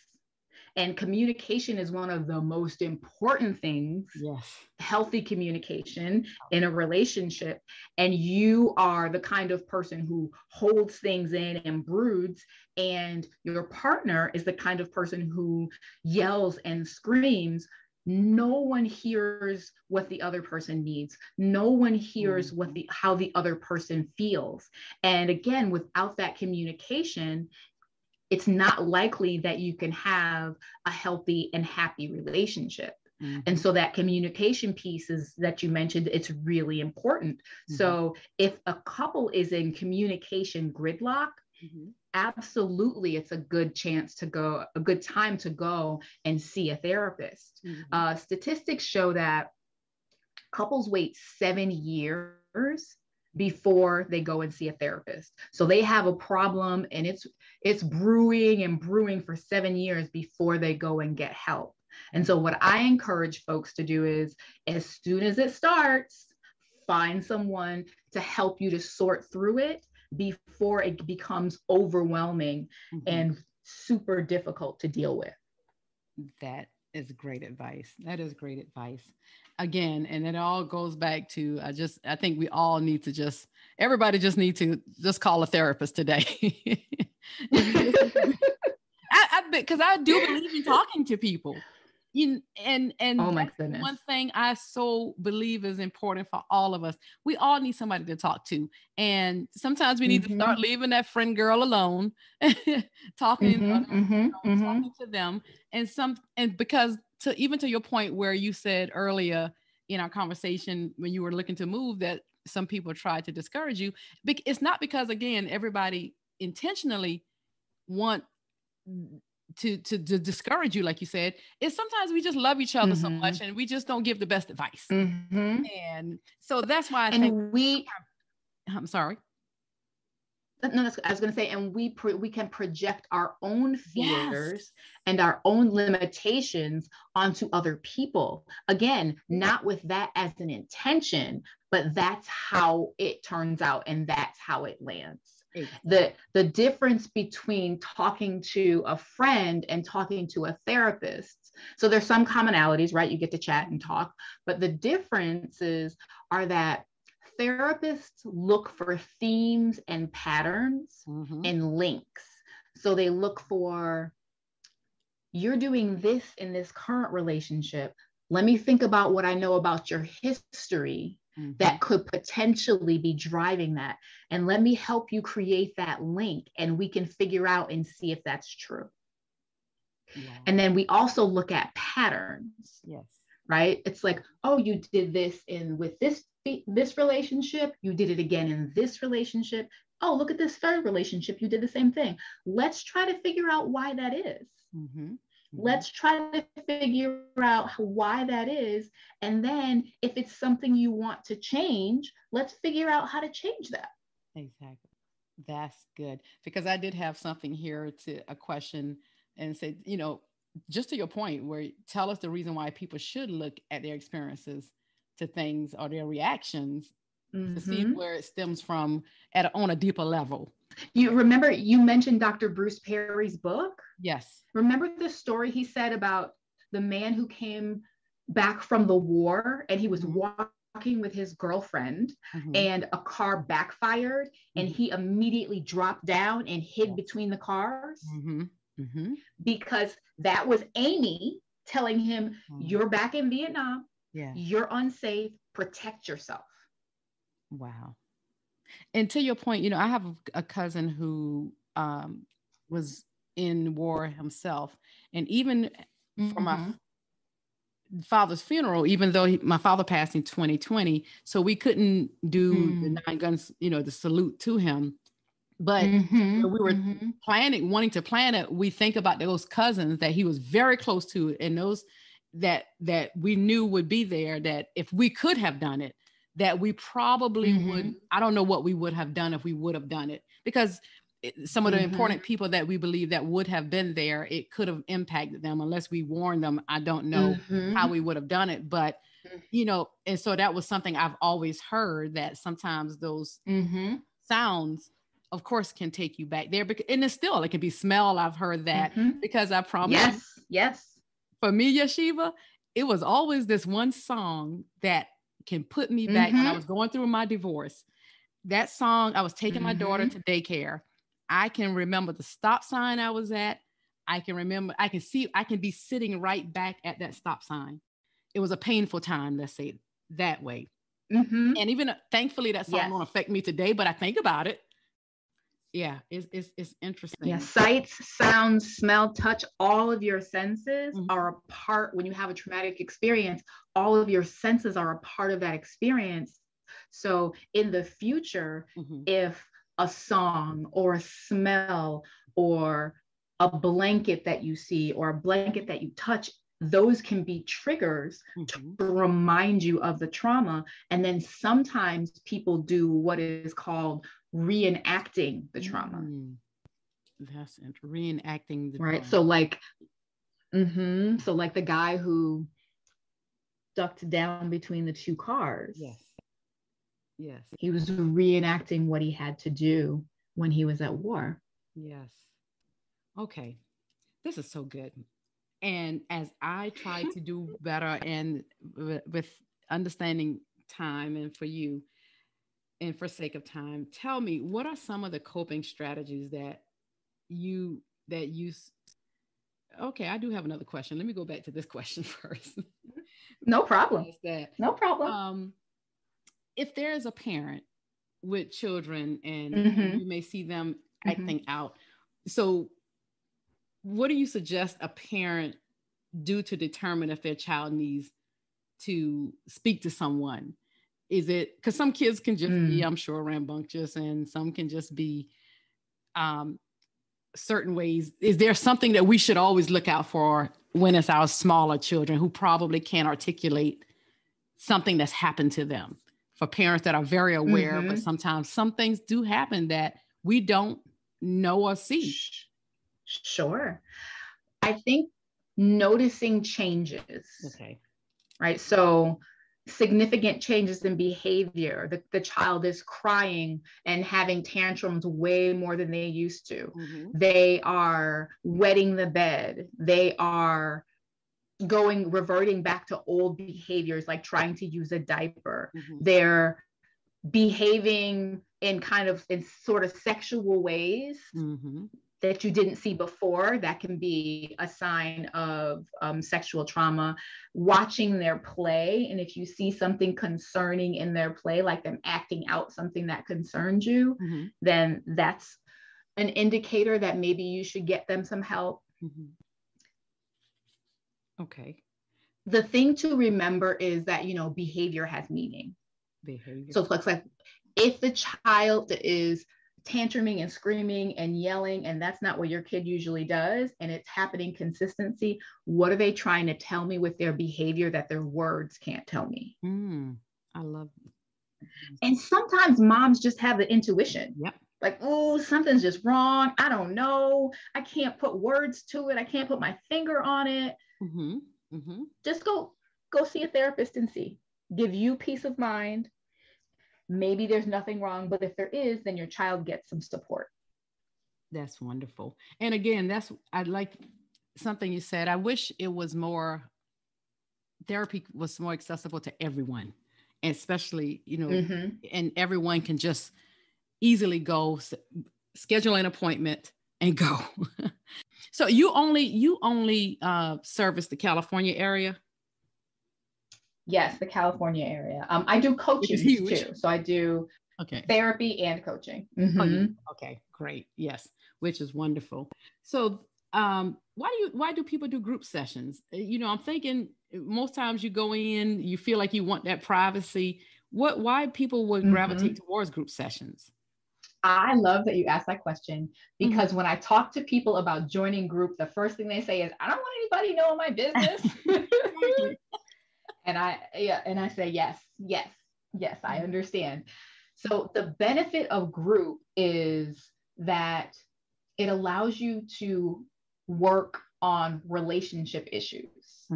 and communication is one of the most important things, Yes. healthy communication in a relationship, and you are the kind of person who holds things in and broods, and your partner is the kind of person who yells and screams, no one hears what the other person needs. No one hears how the other person feels. And again, without that communication, it's not likely that you can have a healthy and happy relationship. Mm-hmm. And so that communication piece is that you mentioned, it's really important. Mm-hmm. So if a couple is in communication gridlock, mm-hmm. absolutely, it's a good time to go and see a therapist. Mm-hmm. Statistics show that couples wait 7 years before they go and see a therapist. So they have a problem, and it's brewing and brewing for 7 years before they go and get help. And so what I encourage folks to do is, as soon as it starts, find someone to help you to sort through it before it becomes overwhelming mm-hmm. and super difficult to deal with. That is great advice. That is great advice. Again, and it all goes back to, I think we all need to everybody just need to just call a therapist today. Because I do believe in talking to people. And oh my goodness. One thing I so believe is important for all of us. We all need somebody to talk to. And sometimes we need mm-hmm. to start leaving that friend girl alone, talking, mm-hmm. talking to them. And because even to your point where you said earlier in our conversation, when you were looking to move, that some people try to discourage you. It's not because, again, everybody intentionally want to discourage you, like you said. It's sometimes we just love each other mm-hmm. so much, and we just don't give the best advice. Mm-hmm. And so that's why I'm sorry. No, I was going to say, and we can project our own fears and our own limitations onto other people. Again, not with that as an intention, but that's how it turns out, and that's how it lands. Exactly. The difference between talking to a friend and talking to a therapist. So there's some commonalities, right? You get to chat and talk, but the differences are that therapists look for themes and patterns mm-hmm. and links. So they look for, you're doing this in this current relationship. Let me think about what I know about your history mm-hmm. that could potentially be driving that. And let me help you create that link, and we can figure out and see if that's true. Wow. And then we also look at patterns. Yes. Right? It's like, oh, you did this with this relationship, you did it again in this relationship. Oh, look at this third relationship, you did the same thing. Let's try to figure out why that is. Mm-hmm. Mm-hmm. Let's try to figure out why that is. And then if it's something you want to change, let's figure out how to change that. Exactly. That's good. Because I did have something here a question and said, just to your point, where tell us the reason why people should look at their experiences to things or their reactions to see where it stems from on a deeper level. You remember you mentioned Dr. Bruce Perry's book? Yes. Remember the story he said about the man who came back from the war and he was walking with his girlfriend and a car backfired and he immediately dropped down and hid between the cars because that was Amy telling him, you're back in Vietnam, you're unsafe, protect yourself. Wow. And to your point, you know, I have a cousin who was in war himself. And even for my father's funeral, even though my father passed in 2020, so we couldn't do the 9 guns, you know, the salute to him. But when we were wanting to plan it, we think about those cousins that he was very close to, and those that we knew would be there, that if we could have done it, that we probably would, I don't know what we would have done if we would have done it, because some of the important people that we believe that would have been there, it could have impacted them unless we warned them. I don't know how we would have done it, but you know, and so that was something I've always heard, that sometimes those sounds, of course, can take you back there. And it's still, it can be smell. I've heard that because I promise. Yes. For me, Yeshiva, it was always this one song that can put me back when I was going through my divorce. That song, I was taking my daughter to daycare. I can remember the stop sign I was at. I can be sitting right back at that stop sign. It was a painful time, let's say it that way. And even thankfully that song won't affect me today, but I think about it. Yeah, it's interesting. Yeah, sights, sounds, smell, touch, all of your senses are a part. When you have a traumatic experience, all of your senses are a part of that experience. So in the future, if a song or a smell or a blanket that you see or a blanket that you touch, those can be triggers to remind you of the trauma. And then sometimes people do what is called reenacting the trauma. That's reenacting the right. trauma. So like the guy who ducked down between the 2 cars. Yes. He was reenacting what he had to do when he was at war. Yes. Okay. This is so good. And as I try to do better and with understanding time, and for you, and for sake of time, tell me, what are some of the coping strategies that you okay, I do have another question. Let me go back to this question first. No problem. No problem. If there is a parent with children and you may see them acting out, so what do you suggest a parent do to determine if their child needs to speak to someone? Is it because some kids can just be, I'm sure, rambunctious, and some can just be certain ways? Is there something that we should always look out for when it's our smaller children who probably can't articulate something that's happened to them? For parents that are very aware, but sometimes some things do happen that we don't know or see. Sure. I think noticing changes. Okay. Right. So significant changes in behavior. The child is crying and having tantrums way more than they used to. They are wetting the bed. They are reverting back to old behaviors, like trying to use a diaper. They're behaving in sort of sexual ways that you didn't see before. That can be a sign of sexual trauma. Watching their play, and if you see something concerning in their play, like them acting out something that concerns you, then that's an indicator that maybe you should get them some help. Okay. The thing to remember is that, behavior has meaning. So it's like if the child is tantruming and screaming and yelling, and that's not what your kid usually does, and it's happening consistency, what are they trying to tell me with their behavior that their words can't tell me? I love it. And sometimes moms just have the intuition. Like, oh, something's just wrong. I don't know. I can't put words to it. I can't put my finger on it. Just go see a therapist and see. Give you peace of mind. maybe there's nothing wrong, but if there is, then your child gets some support. That's wonderful. And again, I like something you said. I wish it was more, therapy was more accessible to everyone, especially, and everyone can just easily go schedule an appointment and go. So you only service the California area? Yes, the California area. I do coaching too. So I do therapy and coaching. Mm-hmm. Oh, yeah. Okay, great. Yes, which is wonderful. So why do people do group sessions? I'm thinking most times you go in, you feel like you want that privacy. Why people would gravitate towards group sessions? I love that you asked that question, because when I talk to people about joining group, the first thing they say is, I don't want anybody knowing my business. And I say, yes, I understand. So the benefit of group is that it allows you to work on relationship issues.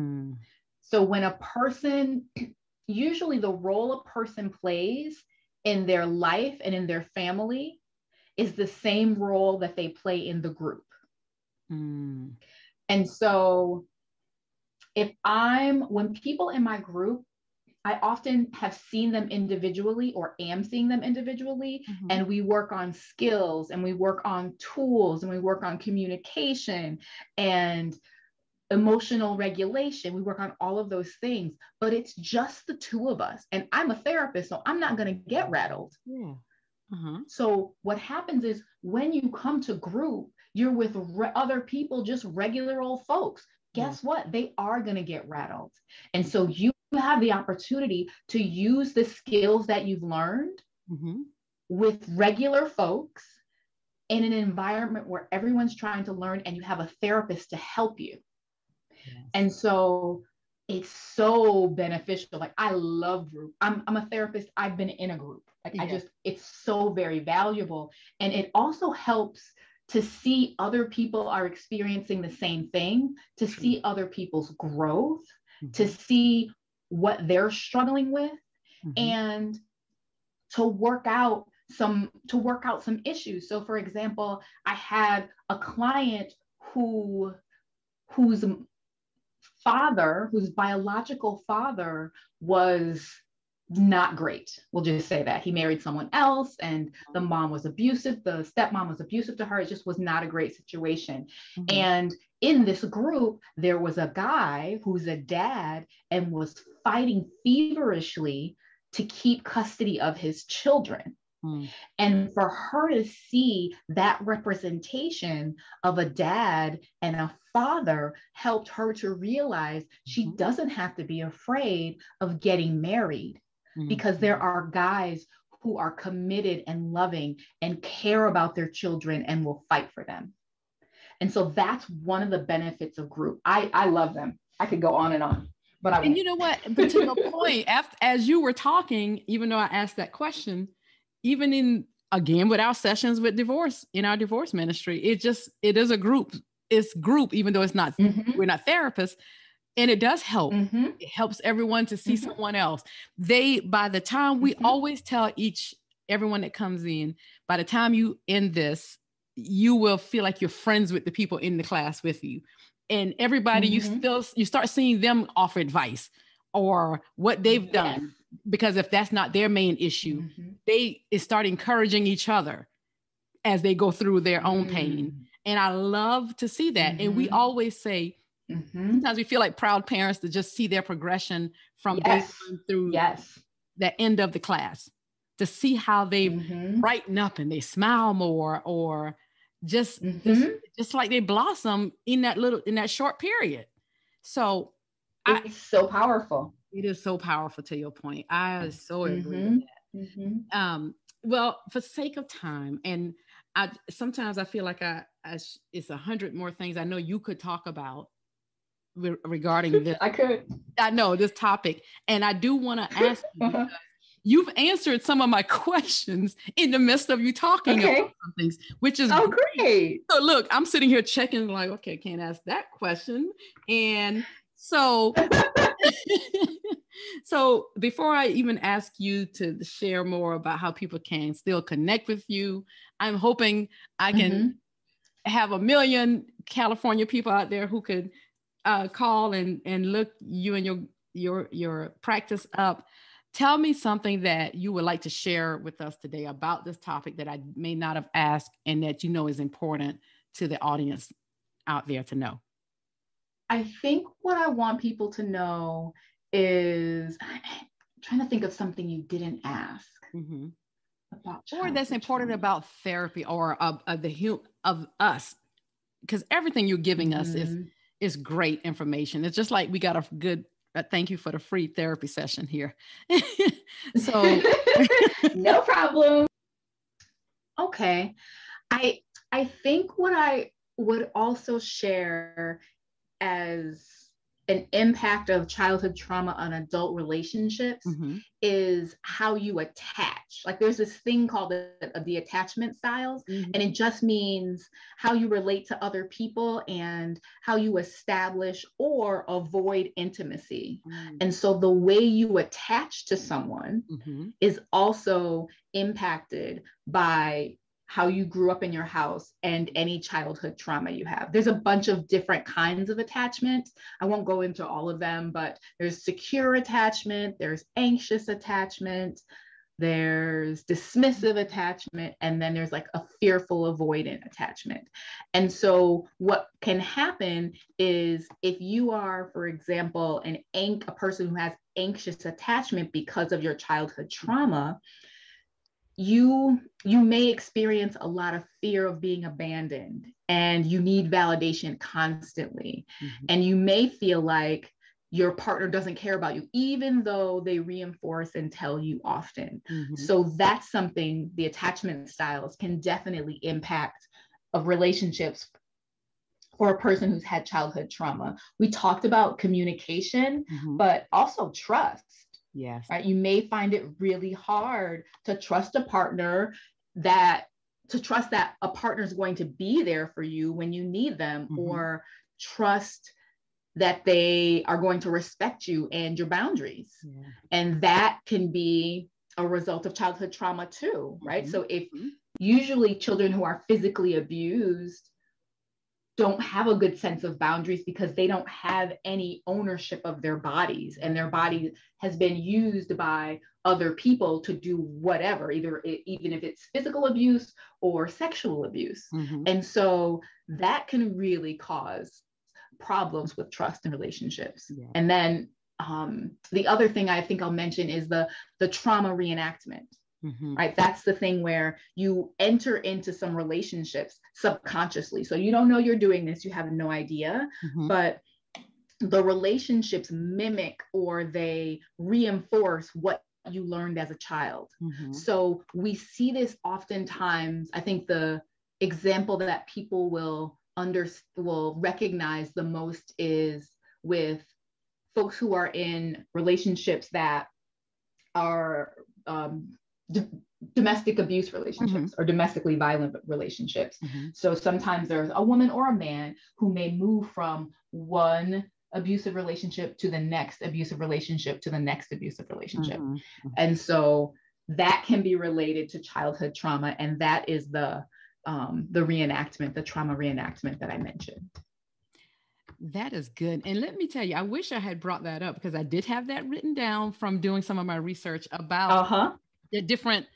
So when a person, usually the role a person plays in their life and in their family is the same role that they play in the group. And so when people in my group, I often have seen them individually or am seeing them individually, and we work on skills and we work on tools and we work on communication and emotional regulation. We work on all of those things, but it's just the two of us. And I'm a therapist, so I'm not going to get rattled. Yeah. So what happens is when you come to group, you're with other people, just regular old folks. Guess what? They are going to get rattled. And so you have the opportunity to use the skills that you've learned with regular folks in an environment where everyone's trying to learn and you have a therapist to help you. Yes. And so it's so beneficial. Like, I love group. I'm a therapist. I've been in a group. Like, it's so very valuable. And it also helps to see other people are experiencing the same thing, to see other people's growth, to see what they're struggling with, and to work out some issues. So for example, I had a client whose biological father was not great. We'll just say that. He married someone else and the mom was abusive. The stepmom was abusive to her. It just was not a great situation. And in this group, there was a guy who's a dad and was fighting feverishly to keep custody of his children. And for her to see that representation of a dad and a father helped her to realize she doesn't have to be afraid of getting married, because there are guys who are committed and loving and care about their children and will fight for them. And so that's one of the benefits of group. I love them. I could go on and on, but and you know what? But to the point, as you were talking, even though I asked that question, even with our sessions with divorce, in our divorce ministry, it is a group. It's group, even though it's not, we're not therapists. And it does help. It helps everyone to see someone else. By the time we always tell everyone that comes in, by the time you end this, you will feel like you're friends with the people in the class with you. And everybody, you start seeing them offer advice or what they've done. Because if that's not their main issue, they start encouraging each other as they go through their own pain. And I love to see that. And we always say, sometimes we feel like proud parents to just see their progression from day one through the end of the class, to see how they brighten up and they smile more, or just like they blossom in that short period. So it's so powerful. It is so powerful, to your point. I so agree with that. Well, for sake of time, and sometimes I feel like it's 100 more things I know you could talk about regarding this. I know this topic, and I do want to ask you, because you've answered some of my questions in the midst of you talking about some things, which is great. So look, I'm sitting here checking like, okay, can't ask that question. And so So before I even ask you to share more about how people can still connect with you, I'm hoping I can have 1 million California people out there who could call and look you and your practice up. Tell me something that you would like to share with us today about this topic that I may not have asked and that you know is important to the audience out there to know. I think what I want people to know is, I'm trying to think of something you didn't ask. About or that's important about therapy or of us, because everything you're giving us is great information. It's just like we got a good thank you for the free therapy session here. So no problem. Okay. I think what I would also share as an impact of childhood trauma on adult relationships is how you attach. Like there's this thing called the attachment styles, and it just means how you relate to other people and how you establish or avoid intimacy. And so the way you attach to someone is also impacted by how you grew up in your house and any childhood trauma you have. There's a bunch of different kinds of attachment. I won't go into all of them, but there's secure attachment, there's anxious attachment, there's dismissive attachment, and then there's like a fearful avoidant attachment. And so what can happen is if you are, for example, a person who has anxious attachment because of your childhood trauma, you may experience a lot of fear of being abandoned, and you need validation constantly. And you may feel like your partner doesn't care about you, even though they reinforce and tell you often. So that's something the attachment styles can definitely impact of relationships for a person who's had childhood trauma. We talked about communication, but also trust. Yes. Right. You may find it really hard to trust a partner, that a partner is going to be there for you when you need them, or trust that they are going to respect you and your boundaries. And that can be a result of childhood trauma too, right? So if usually children who are physically abused don't have a good sense of boundaries because they don't have any ownership of their bodies, and their body has been used by other people to do whatever, even if it's physical abuse or sexual abuse. And so that can really cause problems with trust in relationships. And then the other thing I think I'll mention is the trauma reenactment. Right. That's the thing where you enter into some relationships subconsciously. So you don't know you're doing this, you have no idea, but the relationships mimic or they reinforce what you learned as a child. So we see this oftentimes. I think the example that people will recognize the most is with folks who are in relationships that are domestic abuse relationships or domestically violent relationships. So sometimes there's a woman or a man who may move from one abusive relationship to the next abusive relationship to the next abusive relationship. And so that can be related to childhood trauma. And that is the reenactment, the trauma reenactment that I mentioned. That is good. And let me tell you, I wish I had brought that up because I did have that written down from doing some of my research about the different,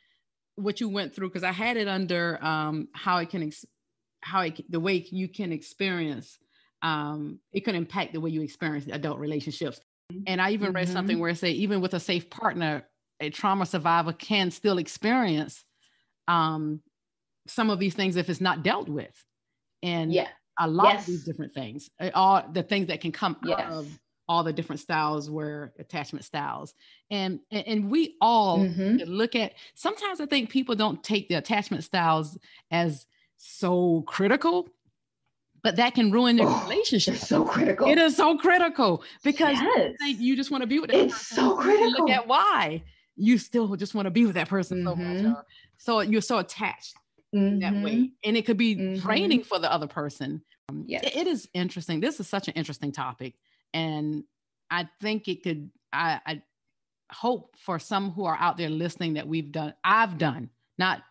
what you went through. Cause I had it under the way you can experience, it can impact the way you experience adult relationships. And I even read something where it said, even with a safe partner, a trauma survivor can still experience some of these things if it's not dealt with. And a lot of these different things, all the things that can come out of all the different styles were attachment styles. And we all look at, sometimes I think people don't take the attachment styles as so critical, but that can ruin their relationship. It's so critical. It is so critical because you think you just want to be with that person. It's so critical. Look at why you still just want to be with that person so much. So you're so attached that way. And it could be draining for the other person. It is interesting. This is such an interesting topic. And I think it could, I hope for some who are out there listening that I've done, not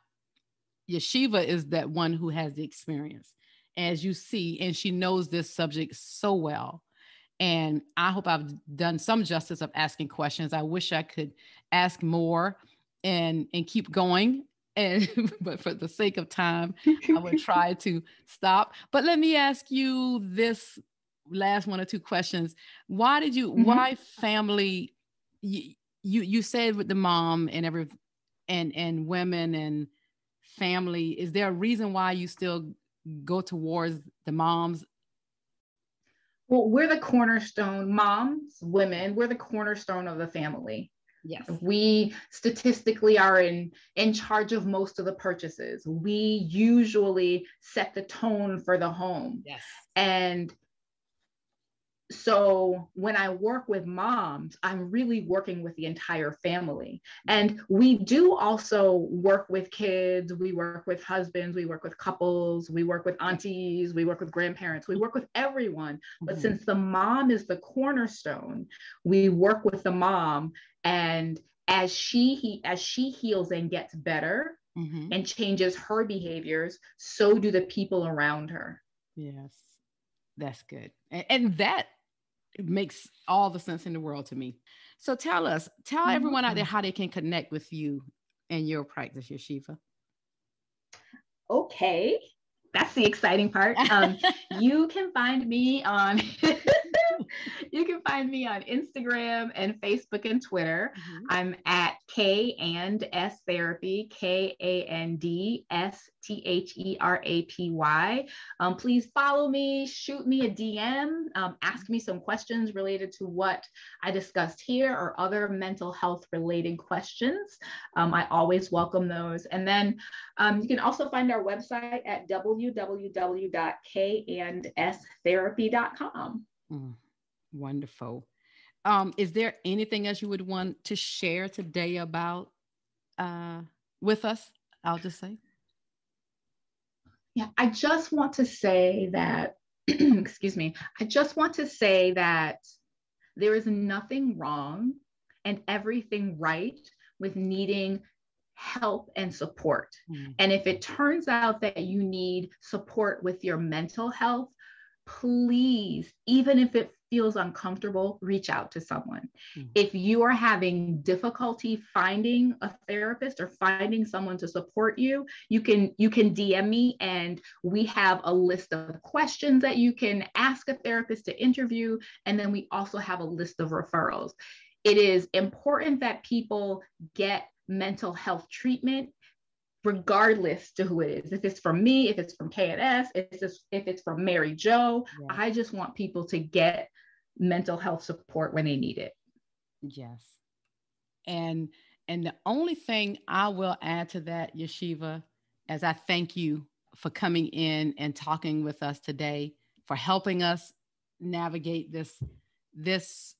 Yeshiva is that one who has the experience, as you see, and she knows this subject so well. And I hope I've done some justice of asking questions. I wish I could ask more and keep going. And but for the sake of time, I would try to stop. But let me ask you this last one or two questions. Why family? You said with the mom and and women and family, is there a reason why you still go towards the moms? Well, we're the cornerstone, moms, women, we're the cornerstone of the family. Yes. We statistically are in charge of most of the purchases. We usually set the tone for the home. Yes. And so when I work with moms, I'm really working with the entire family. And we do also work with kids. We work with husbands. We work with couples. We work with aunties. We work with grandparents. We work with everyone. But since the mom is the cornerstone, we work with the mom. And as she heals and gets better and changes her behaviors, so do the people around her. Yes, that's good. And that makes all the sense in the world to me. So tell everyone out there how they can connect with you and your practice, Yeshiva. Okay, that's the exciting part. You can find me on Instagram and Facebook and Twitter. I'm at K&S Therapy, KANDSTHERAPY. Please follow me, shoot me a DM, ask me some questions related to what I discussed here or other mental health related questions. I always welcome those. And then you can also find our website at www.kanstherapy.com. Wonderful. Is there anything else you would want to share today about with us? I'll just say. Yeah, I just want to say that, excuse me, I just want to say that there is nothing wrong and everything right with needing help and support. And if it turns out that you need support with your mental health, please, even if it feels uncomfortable, reach out to someone. If you are having difficulty finding a therapist or finding someone to support you, you can DM me, and we have a list of questions that you can ask a therapist to interview. And then we also have a list of referrals. It is important that people get mental health treatment, regardless to who it is. If it's from me, if it's from K&S, if it's from Mary Jo, I just want people to get mental health support when they need it. Yes. And the only thing I will add to that, Yeshiva, as I thank you for coming in and talking with us today, for helping us navigate this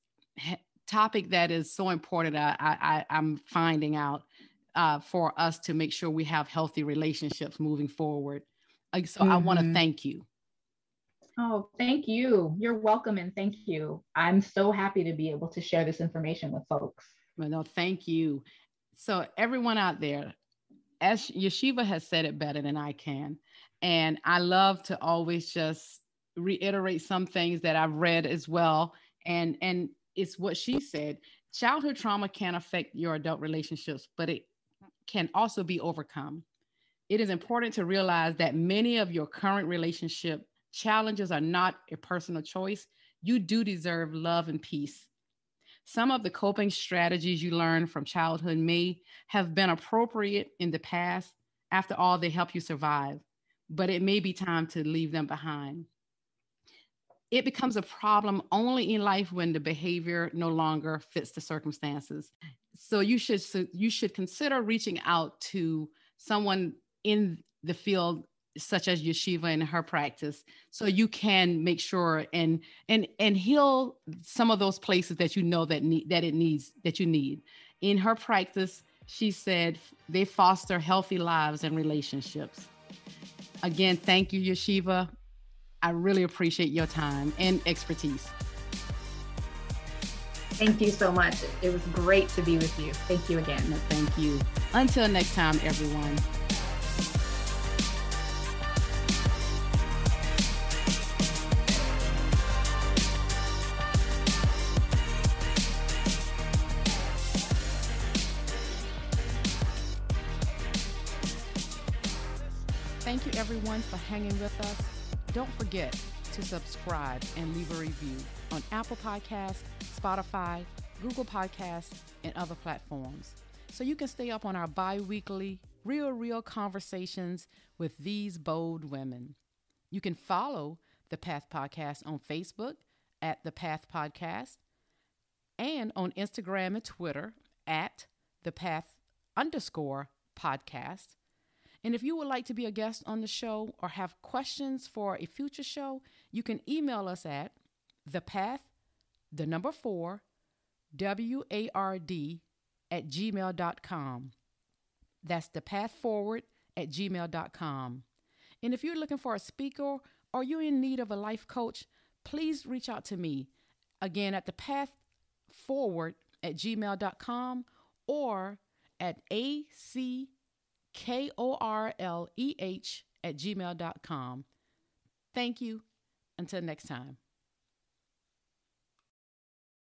topic that is so important. I'm finding out for us to make sure we have healthy relationships moving forward. So I want to thank you. Oh, thank you. You're welcome. And thank you. I'm so happy to be able to share this information with folks. Well, no, thank you. So everyone out there, as Yeshiva has said it better than I can. And I love to always just reiterate some things that I've read as well. And it's what she said. Childhood trauma can affect your adult relationships, but it can also be overcome. It is important to realize that many of your current relationship challenges are not a personal choice. You do deserve love and peace. Some of the coping strategies you learned from childhood may have been appropriate in the past. After all, they help you survive, but it may be time to leave them behind. It becomes a problem only in life when the behavior no longer fits the circumstances. So you should consider reaching out to someone in the field, such as Yeshiva and her practice, so you can make sure and heal some of those places that you know that you need. In her practice, she said they foster healthy lives and relationships. Again, thank you, Yeshiva. I really appreciate your time and expertise. Thank you so much. It was great to be with you. Thank you again. No, thank you. Until next time, everyone. Thank you, everyone, for hanging with us. Don't forget to subscribe and leave a review on Apple Podcasts, Spotify, Google Podcasts, and other platforms, so you can stay up on our bi-weekly, real conversations with these bold women. You can follow The Path Podcast on Facebook at The Path Podcast and on Instagram and Twitter at The Path_podcast. And if you would like to be a guest on the show or have questions for a future show, you can email us at thepath4ward@gmail.com. That's thepathforward@gmail.com. And if you're looking for a speaker or you're in need of a life coach, please reach out to me. Again, at thepathforward@gmail.com or at ACKORLEH@gmail.com. Thank you. Until next time.